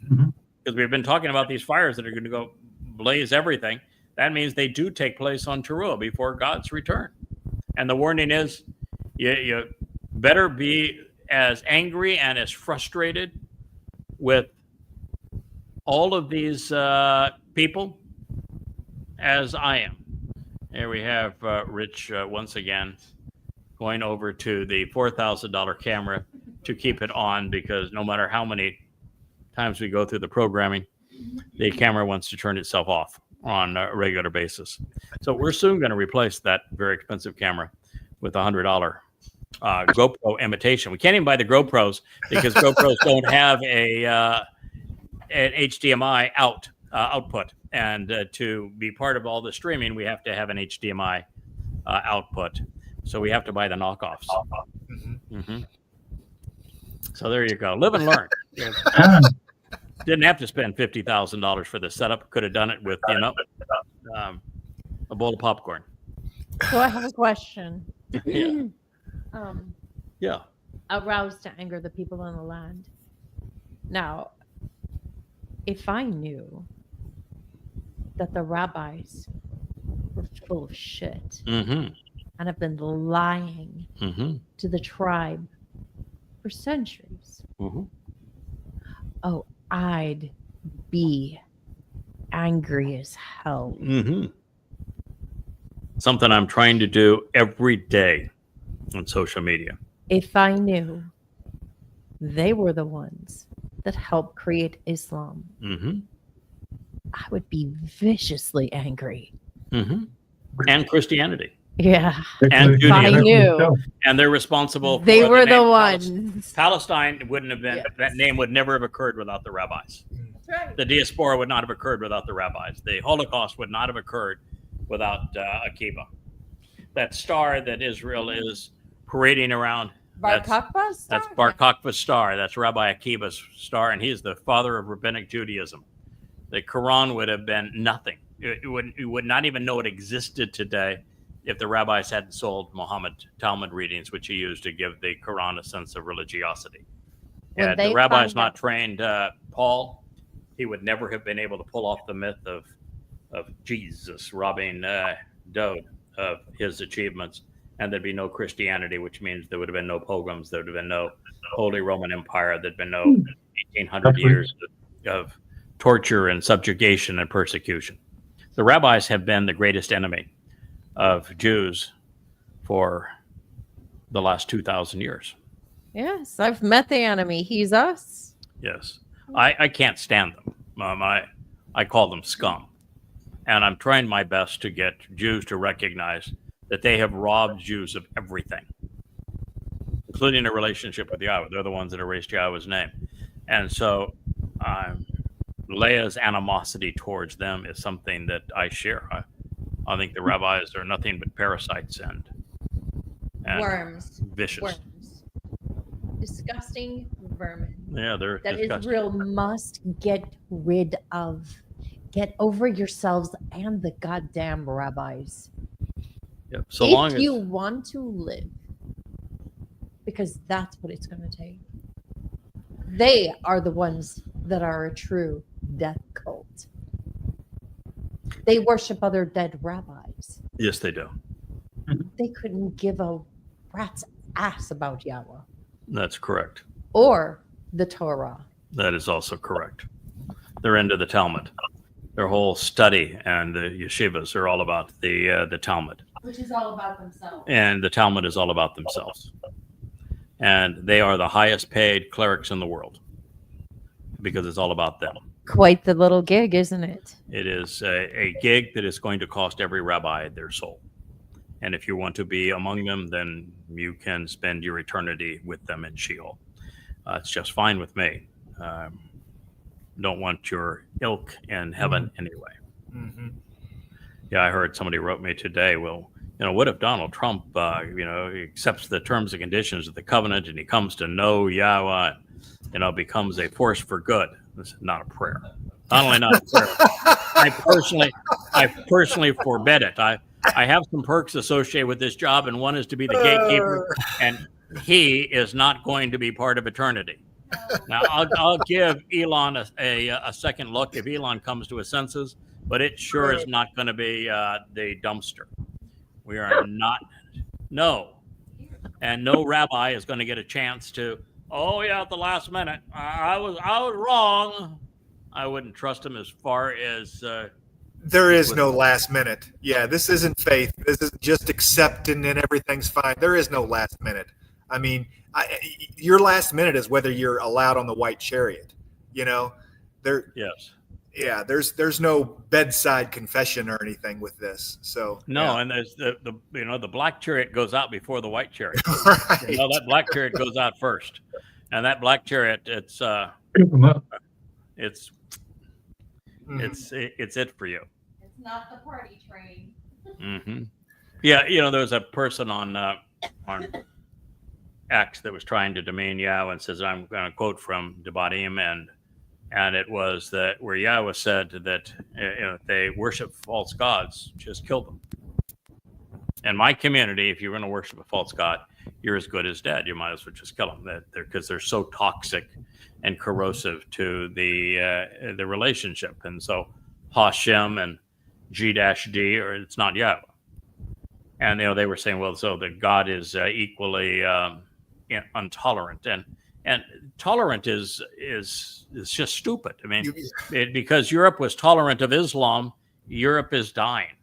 Mhm. Because we've been talking about these fires that are going to go blaze everything. That means they do take place on Towrah before God's return. And the warning is, you better be as angry and as frustrated with all of these people as I am. Here we have Rich once again going over to the $4,000 camera to keep it on, because no matter how many times we go through the programming, the camera wants to turn itself off on a regular basis. So we're soon going to replace that very expensive camera with a $100 GoPro imitation. We can't even buy the GoPros because GoPros don't have an HDMI output. And to be part of all the streaming, we have to have an HDMI output. So we have to buy the knockoffs. Mm-hmm. So there you go. Live and learn. Didn't have to spend $50,000 for the setup. Could have done it with, a bowl of popcorn. So I have a question. Yeah. Yeah. Aroused to anger the people on the land. Now, if I knew that the rabbis were full of shit Mm-hmm. and have been lying Mm-hmm. to the tribe for centuries, Mm-hmm. oh, I'd be angry as hell. Mm-hmm. Something I'm trying to do every day on social media. If I knew they were the ones that helped create Islam, Mm-hmm. I would be viciously angry. Mm-hmm. And Christianity. Yeah. And If I Judaism. knew And they're responsible for they were the name ones. Palestine wouldn't have been, Yes. that name would never have occurred without the rabbis. That's right. The diaspora would not have occurred without the rabbis. The Holocaust would not have occurred without Akiba. That star that Israel is parading around, Bar that's Kokhba star? Bar Kokhba's star. That's Rabbi Akiba's star, and he's the father of rabbinic Judaism. The Quran would have been nothing. You would not even know it existed today if the rabbis hadn't sold Muhammad Talmud readings, which he used to give the Quran a sense of religiosity. When Had they the rabbis found not out- trained Paul, he would never have been able to pull off the myth of Jesus robbing Dode of his achievements, and there'd be no Christianity, which means there would have been no pogroms, there would have been no Holy Roman Empire, there'd been no 1800 years of torture and subjugation and persecution. The rabbis have been the greatest enemy of Jews for the last 2,000 years. Yes, I've met the enemy. He's us. Yes. I can't stand them. I call them scum. And I'm trying my best to get Jews to recognize that they have robbed Jews of everything, including a relationship with Yahweh. They're the ones that erased Yahweh's name. And so Leah's animosity towards them is something that I share. I think the rabbis are nothing but parasites, and and Worms. vicious. Worms. Disgusting vermin. Yeah, they're That disgusting. Israel must get rid of. Get over yourselves and the goddamn rabbis. Yep. So if long you as want to live, because that's what it's going to take. They are the ones that are a true death cult. They worship other dead rabbis. yes, they do. They couldn't give a rat's ass about Yahweh That's correct. or the Torah. That is also correct. They're into the Talmud. Their whole study and the yeshivas are all about the Talmud. Which is all about themselves. And the Talmud is all about themselves. And they are the highest paid clerics in the world because it's all about them. Quite the little gig, isn't it? It is a gig that is going to cost every rabbi their soul. And if you want to be among them, then you can spend your eternity with them in Sheol. It's just fine with me. Don't want your ilk in heaven anyway. Mm-hmm. Yeah, I heard somebody wrote me today, well, what if Donald Trump, accepts the terms and conditions of the covenant and he comes to know Yahweh, becomes a force for good? This is not a prayer. Not only not a prayer, I personally forbid it. I have some perks associated with this job, and one is to be the gatekeeper, and he is not going to be part of eternity. Now, I'll give Elon a second look if Elon comes to his senses, but it sure is not going to be the dumpster. We are not, no. And no rabbi is going to get a chance to, at the last minute, I was wrong. I wouldn't trust him as far as... there is no last minute. Yeah, this isn't faith. This is just accepting and everything's fine. There is no last minute. I mean, your last minute is whether you're allowed on the white chariot. Yes. Yeah, there's no bedside confession or anything with this. So no, yeah. and there's the black chariot goes out before the white chariot. Right. That black chariot goes out first, and that black chariot, it's Scoop 'em up. it's Mhm. it's it for you. It's not the party train. Mm-hmm. Yeah, there was a person on X that was trying to demean Yahweh and says, I'm going to quote from Debatim, and it was that where Yahweh said that if they worship false gods, just kill them. In my community, if you're going to worship a false god, you're as good as dead. You might as well just kill them because they're so toxic and corrosive to the relationship. And so Hashem and G-D, or it's not Yahweh. And they were saying, well, so that God is equally intolerant, and tolerant is just stupid. I mean, because Europe was tolerant of Islam, Europe is dying.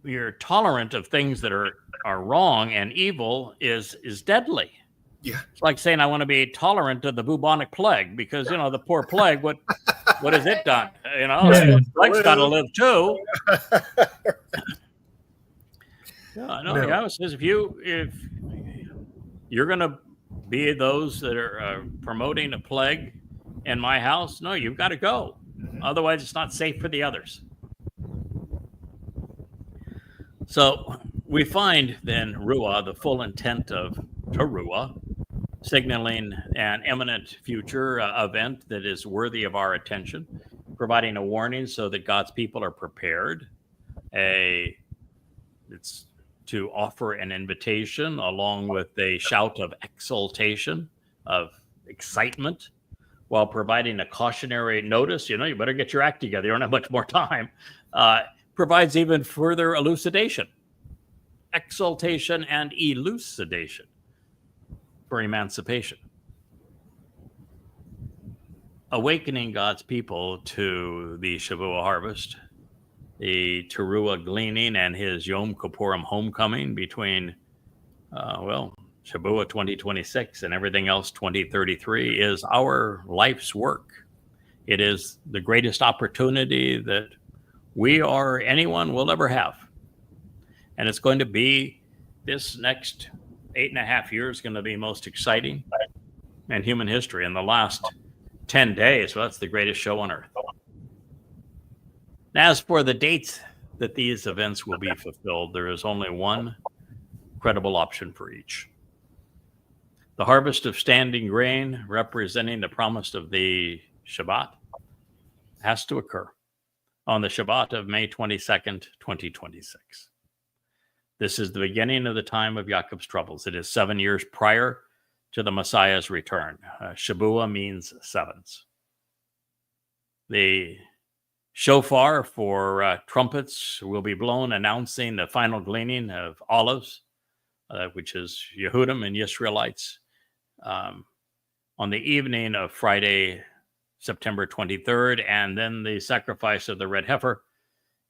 You're tolerant of things that are wrong, and evil is deadly. Yeah. It's like saying I want to be tolerant of the bubonic plague because the poor plague. What has it done? The plague's got to live too. Yahweh says if you're going to be those that are promoting a plague in my house, no, you've got to go. Otherwise, it's not safe for the others. So we find then Ruah, the full intent of Towrah, signaling an imminent future event that is worthy of our attention, providing a warning so that God's people are prepared. It's to offer an invitation along with a shout of exultation, of excitement, while providing a cautionary notice. You better get your act together. You don't have much more time. Provides even further elucidation, exaltation, and elucidation for emancipation. Awakening God's people to the Shavuot harvest, the Teruah gleaning, and his Yom Kippurim homecoming between, Shavuot 2026 and everything else 2033 is our life's work. It is the greatest opportunity that we or anyone will ever have. And it's going to be, this next 8.5 years going to be most exciting in human history. In the last 10 days, well, that's the greatest show on earth. As for the dates that these events will be fulfilled, there is only one credible option for each. The harvest of standing grain, representing the promise of the Shabbat, has to occur on the Shabbat of May 22nd, 2026. This is the beginning of the time of Yaakov's troubles. It is 7 years prior to the Messiah's return. Shabuah means sevens. The shofar for trumpets will be blown, announcing the final gleaning of olives, which is Yehudim and Israelites, on the evening of Friday, September 23rd, and then the sacrifice of the red heifer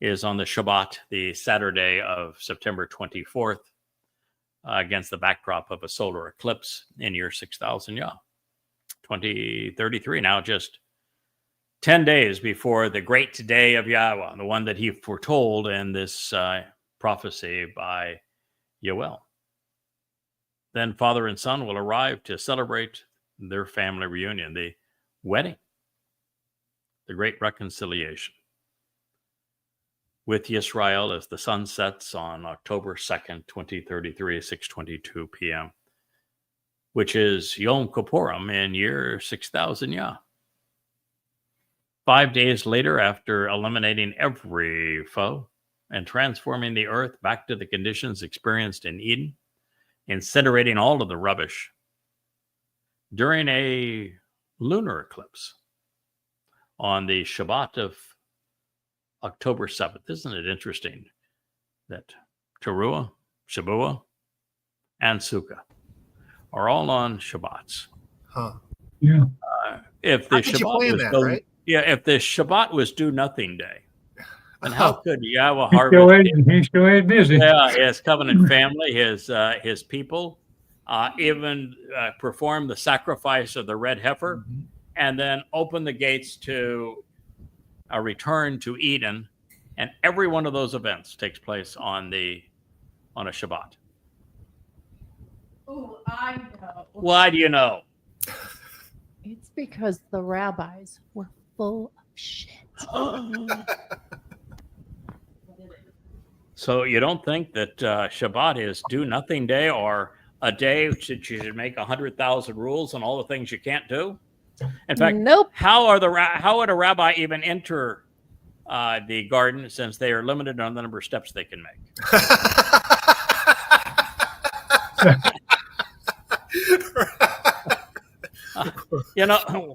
is on the Shabbat, the Saturday of September 24th, against the backdrop of a solar eclipse in year 6000 Yah, 2033. Now just 10 days before the great day of Yahowah, the one that he foretold in this prophecy by Yoel. Then father and son will arrive to celebrate their family reunion, the wedding, the great reconciliation with Yisrael as the sun sets on October 2nd, 2033, 6:22 p.m., which is Yom Kippurim in year 6000 Yah. 5 days later, after eliminating every foe and transforming the earth back to the conditions experienced in Eden, incinerating all of the rubbish, during a lunar eclipse on the Shabbat of October 7th. Isn't it interesting that Towrah, Shabuah, and Sukkah are all on Shabbats? Huh. Yeah. If the How could you Shabbat plan was that, do, right? yeah, if the Shabbat was do nothing day, then how could Yahweh He's harvest still ain't busy. his covenant family, his people, even perform the sacrifice of the red heifer, and then open the gates to a return to Eden, and every one of those events takes place on a Shabbat. Oh, I know. Why do you know? It's because the rabbis were full of shit. So you don't think that Shabbat is do nothing day, or a day that you should make 100,000 rules on all the things you can't do? In fact, Nope. how would a rabbi even enter the garden, since they are limited on the number of steps they can make?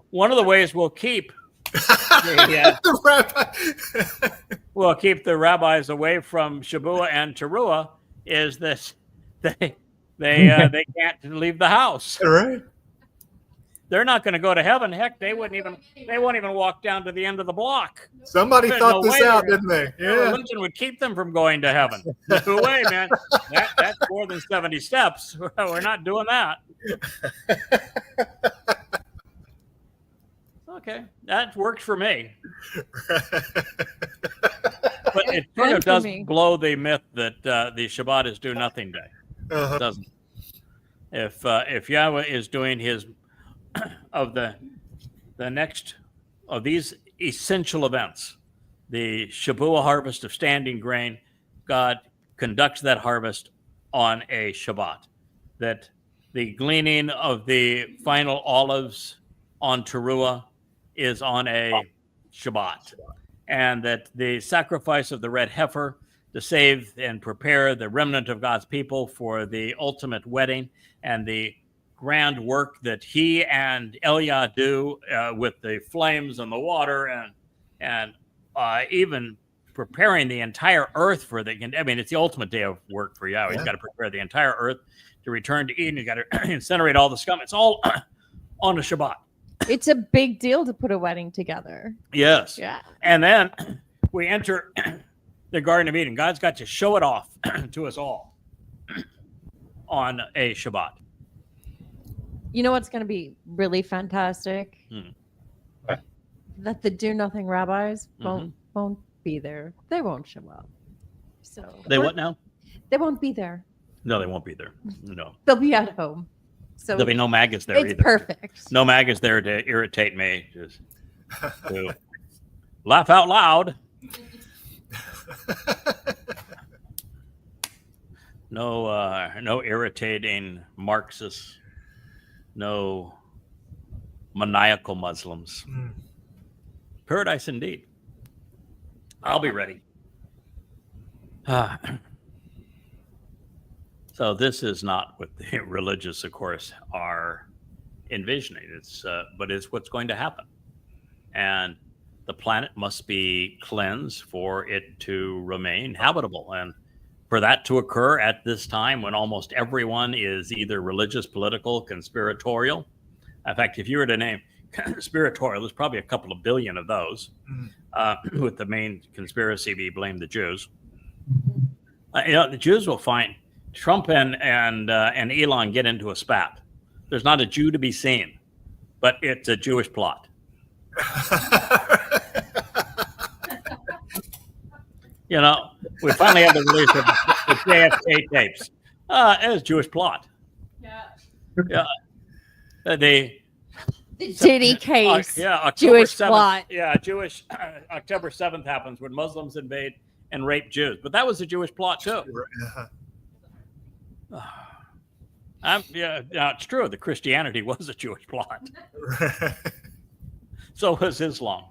One of the ways we'll keep we'll keep the rabbis away from Shabuah and Towrah is this: they can't leave the house. Right. They're not going to go to heaven. Heck, they won't even walk down to the end of the block. Somebody There's thought no this way out, they're didn't they? Their Yeah. religion would keep them from going to heaven. No way, man. That's more than 70 steps. We're not doing that. Okay, that works for me. But it sort And of for does me. blow the myth that the Shabbat is do nothing day. Uh-huh. It doesn't. If Yahweh is doing his of the next of these essential events, the Shabuah harvest of standing grain, God conducts that harvest on a Shabbat. That the gleaning of the final olives on Teruah is on a Shabbat, and that the sacrifice of the red heifer to save and prepare the remnant of God's people for the ultimate wedding, and the grand work that he and Eliah do with the flames and the water, and even preparing the entire earth for it's the ultimate day of work for Yahweh. Yeah. He's got to prepare the entire earth to return to Eden. He's got to incinerate all the scum. It's all on a Shabbat. It's a big deal to put a wedding together. Yes. Yeah. And then we enter the Garden of Eden. God's got to show it off to us all on a Shabbat. You know what's going to be really fantastic? Hmm. That the do nothing rabbis Mm-hmm. won't be there. They won't show up. So They what now? They won't be there. No, they won't be there. No. They'll be at home. So There'll be no maggots there it's either. perfect. No maggots there to irritate me. Just to laugh out loud. No irritating Marxists, no maniacal Muslims. Paradise indeed. I'll be ready. So this is not what the religious, of course, are envisioning. But it's what's going to happen. And the planet must be cleansed for it to remain habitable. And for that to occur at this time when almost everyone is either religious, political, conspiratorial. In fact, if you were to name conspiratorial, there's probably a couple of billion of those, with the main conspiracy be blame the Jews. The Jews will find Trump and Elon get into a spat. There's not a Jew to be seen, but it's a Jewish plot. We finally had the release of the JFK tapes. It was a Jewish plot. Yeah. The Diddy case. October Jewish 7th, plot. Yeah, October 7th happens when Muslims invade and rape Jews. But that was a Jewish plot too. It's true. The Christianity was a Jewish plot. So was Islam,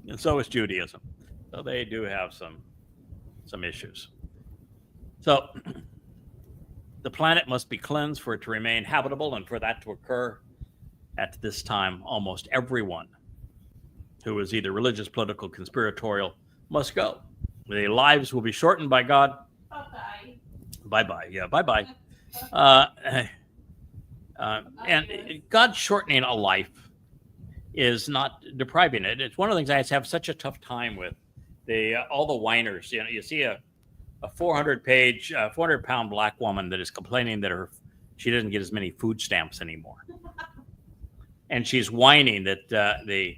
and so is Judaism. So they do have some issues. So the planet must be cleansed for it to remain habitable, and for that to occur at this time, almost everyone who is either religious, political, conspiratorial must go. The lives will be shortened by God. Bye-bye. Bye-bye. Yeah, bye-bye. And God shortening a life is not depriving it. It's one of the things I have such a tough time with. All the whiners. You see a 400-pound black woman that is complaining that she doesn't get as many food stamps anymore, and she's whining that the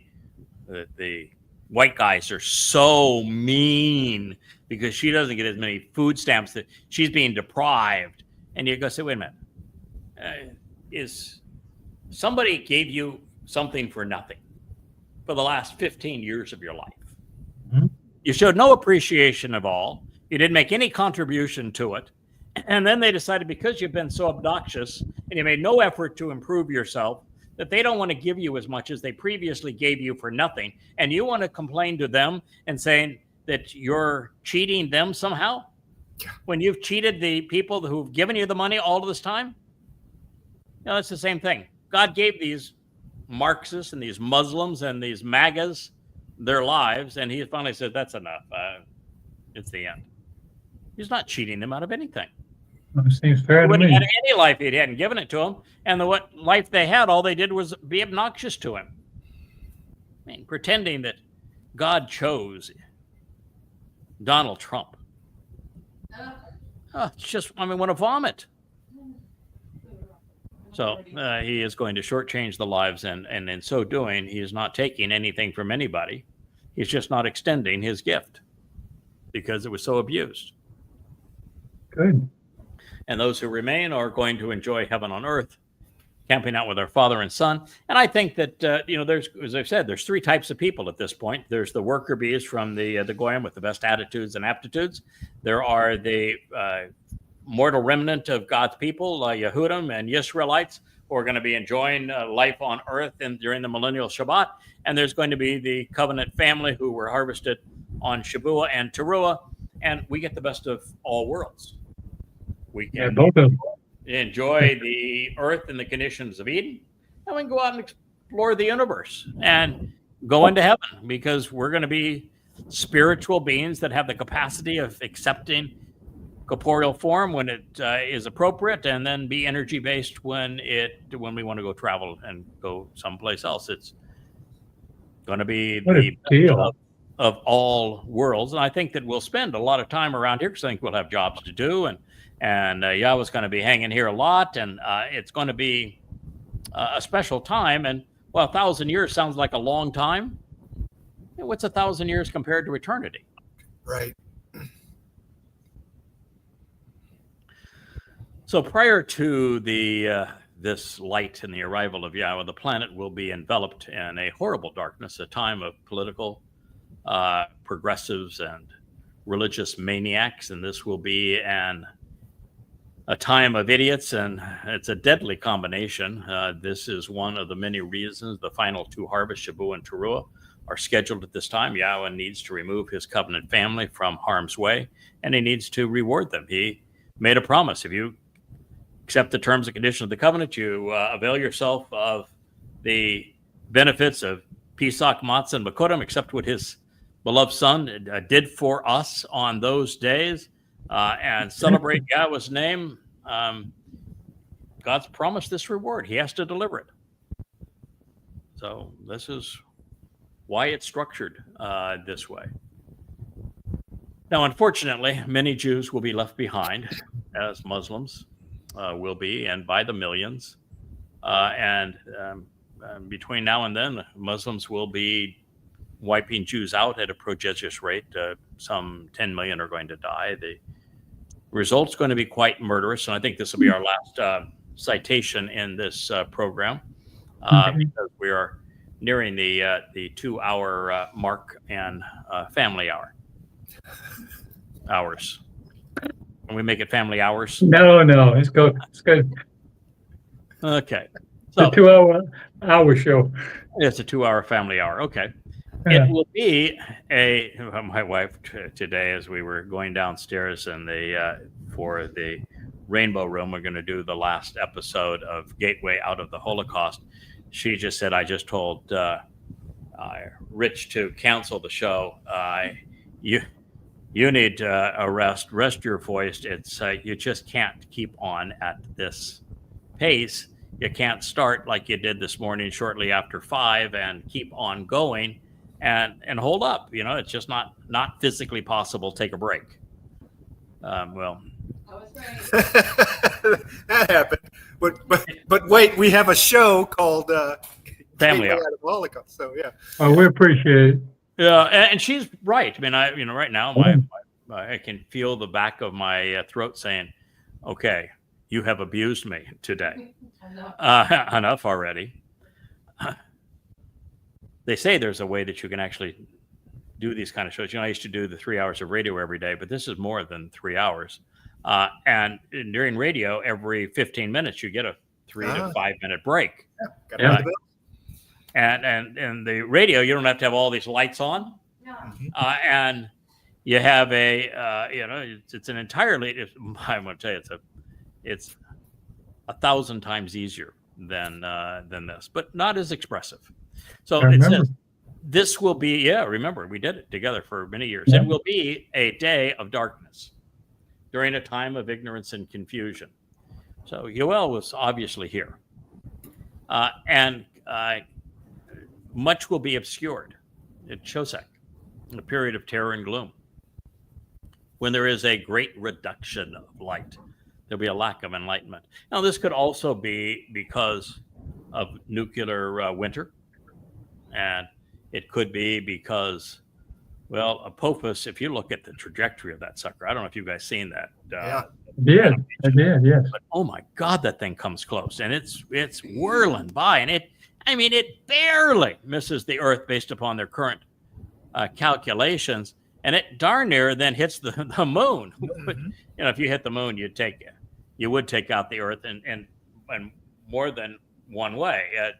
white guys are so mean because she doesn't get as many food stamps, that she's being deprived. And you go say, wait a minute, is somebody gave you something for nothing for the last 15 years of your life? Mm-hmm. You showed no appreciation of all. You didn't make any contribution to it. And then they decided, because you've been so obnoxious and you made no effort to improve yourself, that they don't want to give you as much as they previously gave you for nothing. And you want to complain to them and saying that you're cheating them somehow when you've cheated the people who've given you the money all of this time? It's the same thing. God gave these Marxists and these Muslims and these MAGAs their lives, and he finally said, that's enough. It's the end. He's not cheating them out of anything. Well, it seems fair to me. He wouldn't have had any life if he hadn't given it to them. And what life they had, all they did was be obnoxious to him. I mean, pretending that God chose Donald Trump. It's just, want to vomit. So he is going to shortchange the lives, and in so doing, he is not taking anything from anybody. He's just not extending his gift because it was so abused. Good. And those who remain are going to enjoy heaven on earth, camping out with our Father and Son. And I think that, there's, as I've said, there's three types of people at this point. There's the worker bees from the Goyim with the best attitudes and aptitudes. There are the mortal remnant of God's people, Yehudim and Israelites, who are going to be enjoying life on earth during the millennial Shabbat. And there's going to be the covenant family who were harvested on Shabuah and Towrah. And we get the best of all worlds. We can both of them. Enjoy the earth and the conditions of Eden, and we can go out and explore the universe and go into heaven, because we're going to be spiritual beings that have the capacity of accepting corporeal form when it is appropriate, and then be energy based when we want to go travel and go someplace else. It's going to be the best of all worlds, and I think that we'll spend a lot of time around here because I think we'll have jobs to do, and Yahweh's going to be hanging here a lot, and it's going to be a special time. And 1,000 years sounds like a long time. What's 1,000 years compared to eternity? Right. So prior to this light and the arrival of Yahweh, the planet will be enveloped in a horrible darkness, a time of political progressives and religious maniacs, and this will be a time of idiots, and it's a deadly combination. This is one of the many reasons the final two harvests, Shabu and Towrah, are scheduled at this time. Yahweh needs to remove his covenant family from harm's way, and he needs to reward them. He made a promise. If you accept the terms and conditions of the covenant, you avail yourself of the benefits of Pesach, Matzah, and Makodim, except what his beloved son did for us on those days, and celebrate Yahweh's name. God's promised this reward. He has to deliver it. So this is why it's structured this way. Now, unfortunately, many Jews will be left behind, as Muslims will be, and by the millions. Between now and then, Muslims will be wiping Jews out at a prodigious rate. Some 10 million are going to die. The result's going to be quite murderous, and I think this will be our last citation in this program, because we are nearing the 2-hour mark and family hours. Can we make it family hours? No, it's good. It's good. Okay. So, the 2-hour show. It's a 2-hour family hour. Okay. Yeah. It will be my wife today, as we were going downstairs and for the Rainbow Room, we're going to do the last episode of Gateway Out of the Holocaust. She just said, I just told Rich to cancel the show. You need a rest your voice. It's you just can't keep on at this pace. You can't start like you did this morning shortly after 5 and keep on going and hold up. It's just not physically possible. Take a break. Well, I was right. That happened. But wait, we have a show called Family Gateway Hour. Out of the Holocaust. So yeah. Oh, we appreciate it. Yeah, and she's right. I mean, right now, I can feel the back of my throat saying, "Okay, you have abused me today. Enough already." They say there's a way that you can actually do these kind of shows. I used to do the 3 hours of radio every day, but this is more than 3 hours. And during radio, every 15 minutes, you get a 3 to 5 minute break. Yeah. And the radio, you don't have to have all these lights on. Yeah. And you have it's an entirely, I'm going to tell you, it's 1,000 times easier than this, but not as expressive. So it says this will be, remember, we did it together for many years. Yeah. It will be a day of darkness during a time of ignorance and confusion. So Yoel was obviously here. And much will be obscured at Shosek, in a period of terror and gloom. When there is a great reduction of light, there'll be a lack of enlightenment. Now, this could also be because of nuclear winter, and it could be because, well, Apophis, if you look at the trajectory of that sucker, I don't know if you guys seen that. Yeah. I did, yes. But oh my God, that thing comes close, and it's whirling by, and it barely misses the Earth based upon their current calculations, and it darn near then hits the moon. Mm-hmm. If you hit the moon, you would take out the Earth, and more than one way.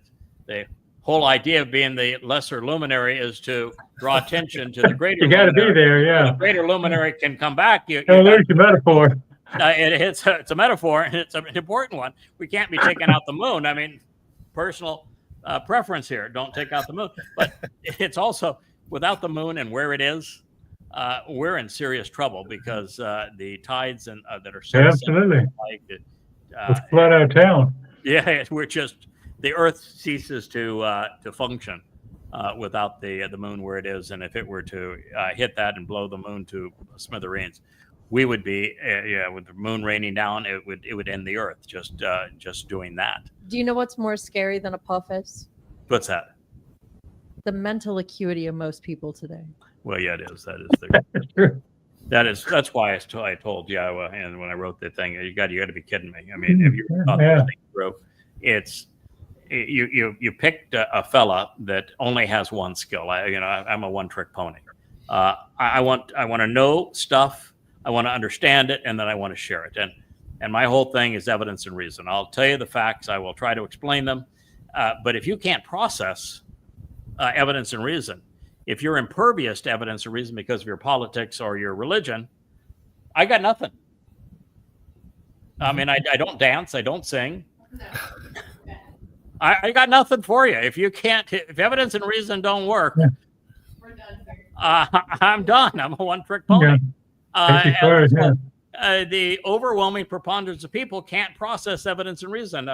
The whole idea of being the lesser luminary is to draw attention to the greater. You got to be there, yeah. When the greater luminary can come back. Don't lose your metaphor. It's a metaphor, and it's an important one. We can't be taking out the moon. I mean, personal preference here. Don't take out the moon. But it's also, without the moon and where it is, we're in serious trouble because the tides and that are so absolutely it's flat out of town. Yeah, the Earth ceases to function without the moon where it is, and if it were to hit that and blow the moon to smithereens, we would be with the moon raining down. It would end the Earth just doing that. Do you know what's more scary than Apophis? What's that? The mental acuity of most people today. Well, yeah, it is. That is That's true. that's why I told Yahowah, and when I wrote the thing, you got to be kidding me. I mean, if you thought this thing through, it's you picked a fella that only has one skill. I'm a one-trick pony. I want to know stuff. I want to understand it, and then I want to share it. And my whole thing is evidence and reason. I'll tell you the facts. I will try to explain them. But if you can't process evidence and reason, if you're impervious to evidence and reason because of your politics or your religion, I got nothing. I mean, I don't dance. I don't sing. No. I got nothing for you. If evidence and reason don't work, We're done here. I'm done. I'm a one-trick pony. Take your card, The overwhelming preponderance of people can't process evidence and reason.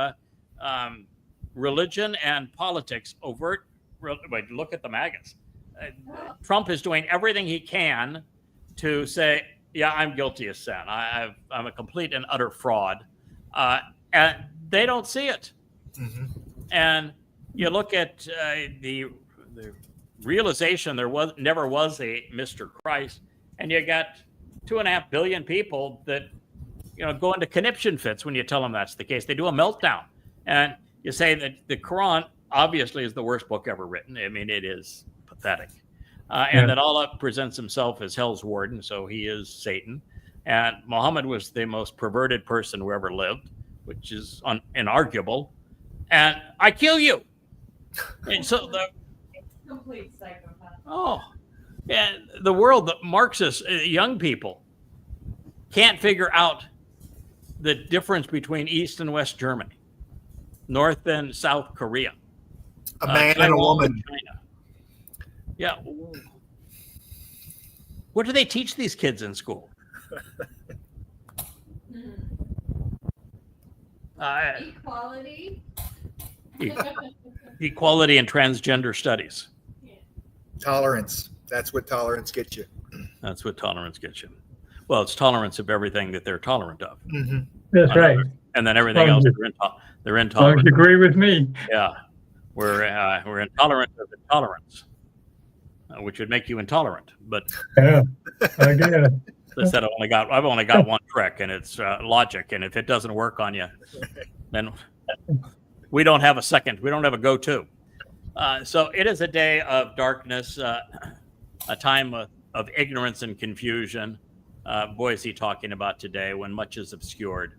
Religion and politics look at the maggots. Trump is doing everything he can to say, yeah, I'm guilty of sin. I'm a complete and utter fraud. And they don't see it. Mm-hmm. And you look at the realization there never was a Mr. Christ, and you got 2.5 billion people that go into conniption fits when you tell them that's the case. They do a meltdown, and you say that the Quran obviously is the worst book ever written. I mean, it is pathetic, and that Allah presents himself as hell's warden, so he is Satan, and Muhammad was the most perverted person who ever lived, which is inarguable. And I kill you. And so Complete psychopath. the world, the Marxist young people can't figure out the difference between East and West Germany, North and South Korea, A man and a woman. China. Yeah. What do they teach these kids in school? Equality. Equality and transgender studies. Tolerance. That's what tolerance gets you. That's what tolerance gets you. Well, it's tolerance of everything that they're tolerant of. Mm-hmm. That's right. And then everything else they're Don't intolerant. you agree with me? Yeah, we're intolerant of intolerance, which would make you intolerant. But Yeah, I guess. I said I've only got one trick, and it's logic. And if it doesn't work on you, then we don't have a second. We don't have a go-to. So it is a day of darkness, a time of ignorance and confusion. Boy, is he talking about today when much is obscured.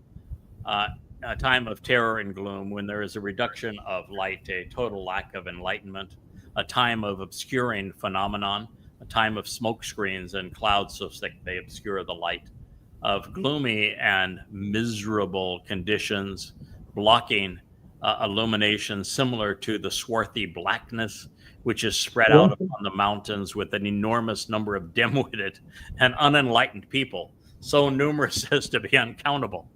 A time of terror and gloom when there is a reduction of light, a total lack of enlightenment, a time of obscuring phenomenon, a time of smoke screens and clouds so thick they obscure the light, of gloomy and miserable conditions blocking illumination similar to the swarthy blackness which is spread out upon the mountains with an enormous number of dim-witted and unenlightened people, so numerous as to be uncountable.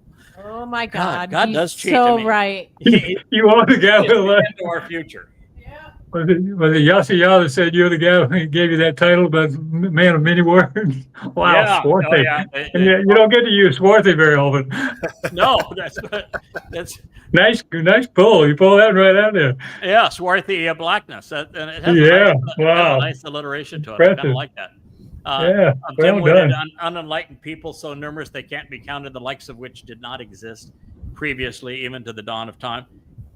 Oh my God! God He's does cheat so to me. right. You are the guy with the Into our future. Yeah. Was it Yada said you're the guy who gave you that title about man of many words? Wow, Yeah. swarthy. Oh, yeah. And you don't get to use swarthy very often. No, that's Nice pull. You pull that right out there. yeah, swarthy blackness. And it has Wow. a nice alliteration to it. I kind Impressive. of like that. Yeah, Of well dim-witted, done. unenlightened people so numerous they can't be counted, the likes of which did not exist previously, even to the dawn of time.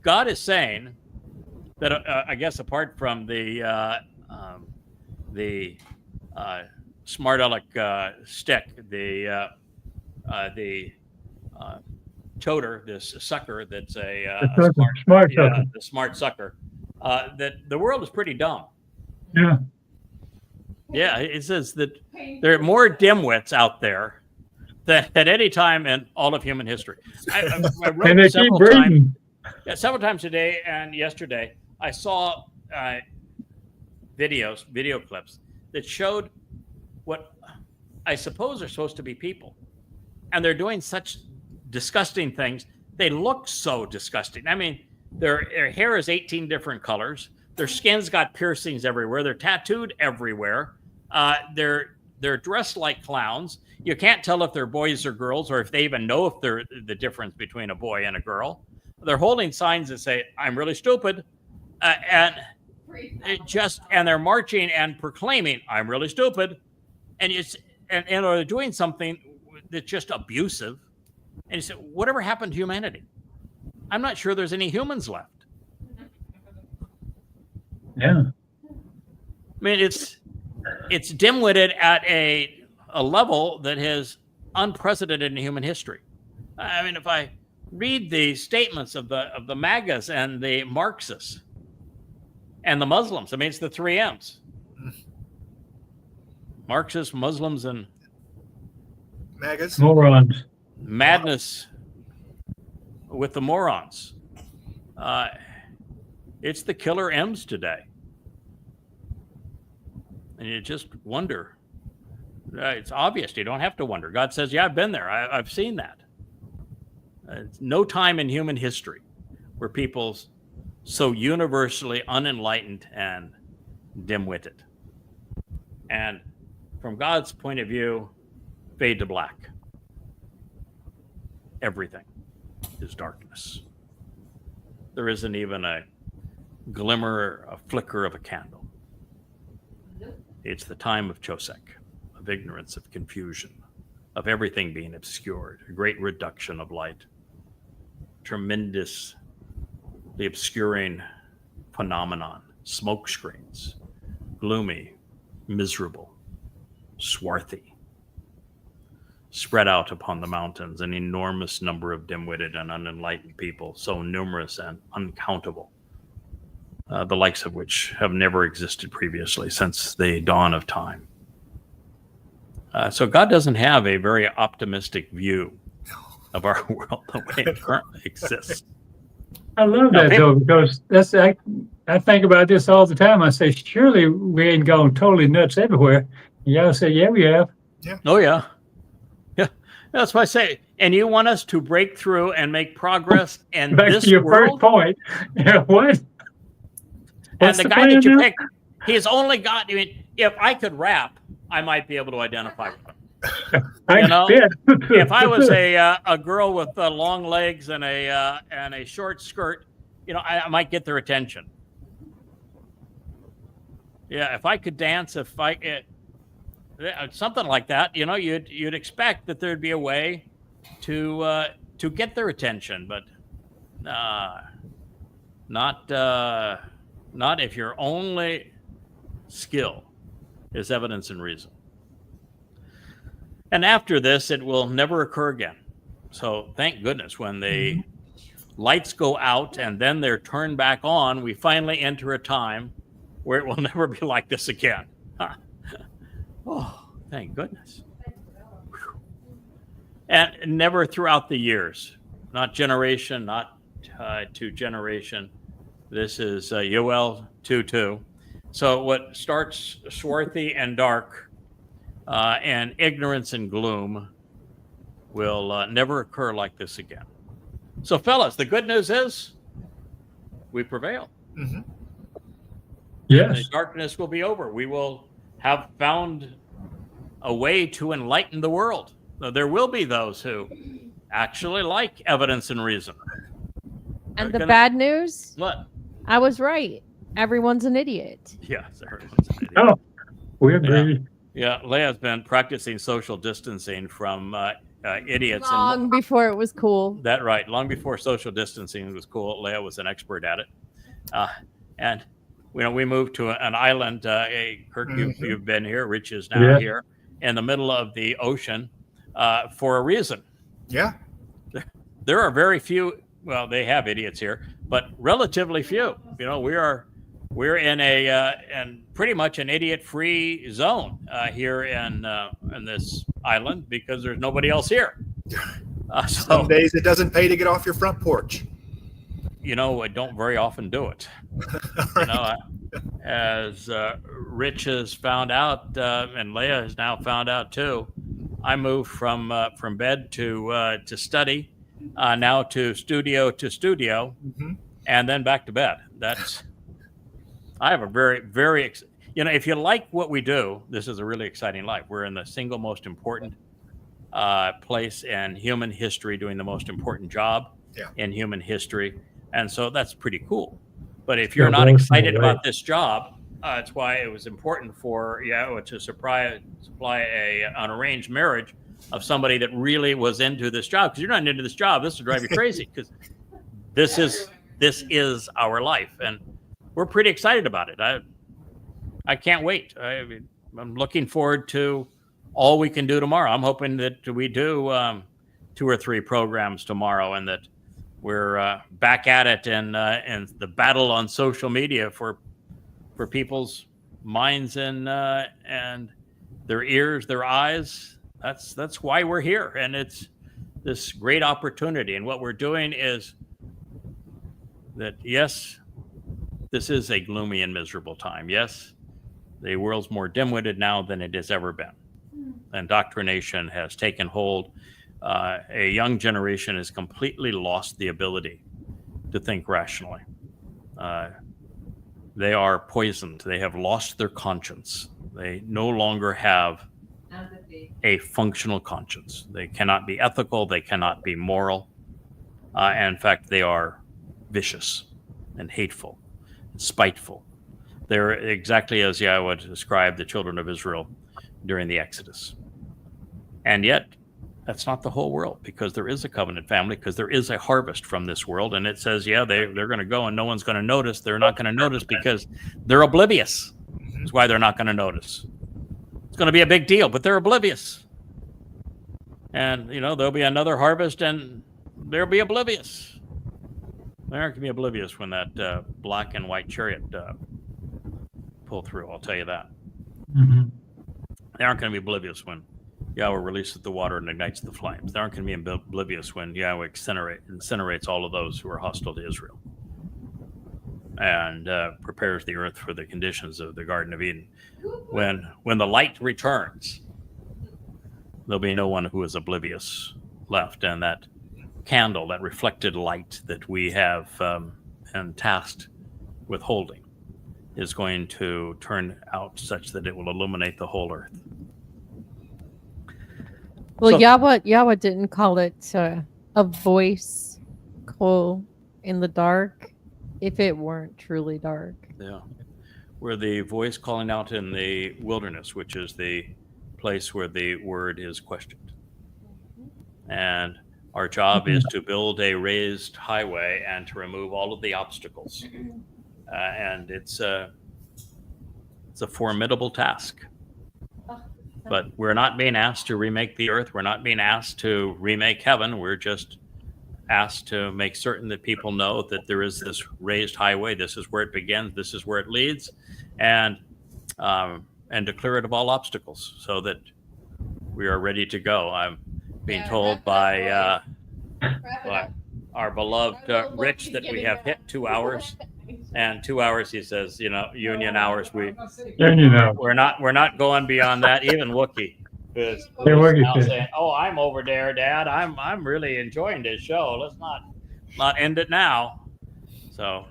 God is saying that, I guess, apart from the smart aleck stick, the toter, this sucker that's a Smart sucker. the smart sucker, that the world is pretty dumb. Yeah. Yeah, it says that there are more dimwits out there than at any time in all of human history. I wrote And they keep breeding. several times today and yesterday. I saw video clips that showed what I suppose are supposed to be people, and they're doing such disgusting things. They look so disgusting. I mean, their hair is 18 different colors. Their skin's got piercings everywhere. They're tattooed everywhere. They're dressed like clowns. You can't tell if they're boys or girls, or if they even know if they're the difference between a boy and a girl. They're holding signs that say, "I'm really stupid," and they're marching and proclaiming, "I'm really stupid," and they're doing something that's just abusive. And you say, whatever happened to humanity? I'm not sure there's any humans left. Yeah. I mean, it's dim-witted at a level that is unprecedented in human history. I mean, if I read the statements of the MAGAs and the Marxists and the Muslims, I mean, it's the 3 M's. Marxists, Muslims, and MAGAs. Morons. madness with the morons. It's the killer M's today. And you just wonder. It's obvious. You don't have to wonder. God says, yeah, I've been there. I've seen that. It's no time in human history where people's so universally unenlightened and dim-witted. And from God's point of view, fade to black. Everything is darkness. There isn't even a glimmer, a flicker of a candle. It's the time of Chosek, of ignorance, of confusion, of everything being obscured, a great reduction of light, tremendously obscuring phenomenon, smoke screens, gloomy, miserable, swarthy, spread out upon the mountains, an enormous number of dim-witted and unenlightened people, so numerous and uncountable, the likes of which have never existed previously since the dawn of time. So God doesn't have a very optimistic view of our world the way it currently exists. I love that though, because I think about this all the time. I say, surely we ain't gone totally nuts everywhere. And y'all say, yeah, we have. Oh, yeah. Yeah. That's why I say, and you want us to break through and make progress in Back this to your world? first point. Yeah, what? And What's the the guy that plan you now? picked, he's only got, I mean, if I could rap, I might be able to identify with him. You know, if I was a girl with long legs and a short skirt, you know, I might get their attention. Yeah, if I could dance, something like that, you know, you'd expect that there'd be a way to get their attention, but not if your only skill is evidence and reason. And after this, it will never occur again. So thank goodness when the lights go out and then they're turned back on, we finally enter a time where it will never be like this again. Oh, thank goodness. Whew. And never throughout the years, not generation, not to generation. This is Yoel 2:2. So what starts swarthy and dark and ignorance and gloom will never occur like this again. So fellas, the good news is we prevail. Mm-hmm. Yes. The darkness will be over. We will have found a way to enlighten the world. There will be those who actually like evidence and reason. And the bad news? What? I was right. Everyone's an idiot. Yes, everyone's an idiot. Oh, we agree. Yeah, Leah's been practicing social distancing from idiots. Long before it was cool. That right. Long before social distancing was cool, Leah was an expert at it. And you know, we moved to an island. Kirk, you've been here. Rich is now here in the middle of the ocean for a reason. Yeah. There are very few. Well, they have idiots here, but relatively few. You know, we're in and pretty much an idiot-free zone here in this island because there's nobody else here. Some days it doesn't pay to get off your front porch. You know, I don't very often do it. You know, as Rich has found out, and Leah has now found out too, I moved from bed to study, now to studio, and then back to bed. I have a very, very, you know, if you like what we do, this is a really exciting life. We're in the single most important place in human history, doing the most important job in human history. And so that's pretty cool. But if you're not excited about this job, that's why it was important for YAHOWAH to supply an arranged marriage of somebody that really was into this job. Because you're not into this job, this will drive you crazy. Because this is our life, and we're pretty excited about it. I can't wait. I mean, I'm looking forward to all we can do tomorrow. I'm hoping that we do 2 or 3 programs tomorrow, and that we're back at it, and the battle on social media for people's minds and their ears, their eyes. That's why we're here, and it's this great opportunity. And what we're doing is that, yes, this is a gloomy and miserable time. Yes, the world's more dim-witted now than it has ever been. Indoctrination has taken hold. A young generation has completely lost the ability to think rationally. They are poisoned. They have lost their conscience. They no longer have a functional conscience. They cannot be ethical. They cannot be moral. In fact, they are vicious and hateful and spiteful. They're exactly as Yahweh described the children of Israel during the Exodus. And yet, that's not the whole world, because there is a covenant family, because there is a harvest from this world. And it says, yeah, they're going to go and no one's going to notice. They're not going to notice because they're oblivious. That's why they're not going to notice. It's going to be a big deal, but they're oblivious. And, there'll be another harvest and they'll be oblivious. They aren't going to be oblivious when that black and white chariot pull through, I'll tell you that. Mm-hmm. They aren't going to be oblivious when Yahweh releases the water and ignites the flames. They aren't going to be oblivious when Yahweh incinerates all of those who are hostile to Israel and prepares the earth for the conditions of the Garden of Eden. When the light returns, there'll be no one who is oblivious left. And that candle, that reflected light that we have been tasked with holding, is going to turn out such that it will illuminate the whole earth. Well, Yahweh didn't call it a voice call in the dark if it weren't truly dark. Yeah. We're the voice calling out in the wilderness, which is the place where the word is questioned. And our job is to build a raised highway and to remove all of the obstacles. And it's a formidable task. But we're not being asked to remake the earth. We're not being asked to remake heaven. We're just asked to make certain that people know that there is this raised highway. This is where it begins. This is where it leads, and to clear it of all obstacles, so that we are ready to go. I'm being told by our beloved Rich that we have hit 2 hours. And 2 hours, he says, union hours. We're not going beyond that. Even Wookie is now saying, "Oh, I'm over there, Dad. I'm really enjoying this show. Let's not end it now." So,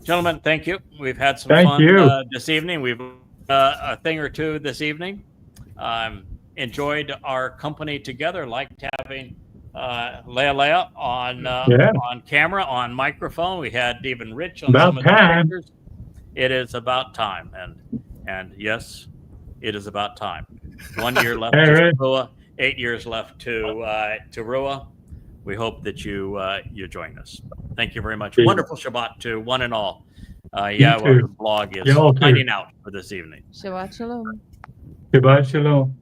gentlemen, thank you. We've had some fun this evening. We've a thing or two this evening. Enjoyed our company together. Liked having Leah on camera, on microphone. We had even Rich on some of the pictures. It is about time, and yes, it is about time. 1 year left to Towrah, 8 years left to Towrah. We hope that you join us. Thank you very much. Wonderful Shabbat to one and all. Yahowah blog is signing out for this evening. Shabbat shalom. Shabbat shalom.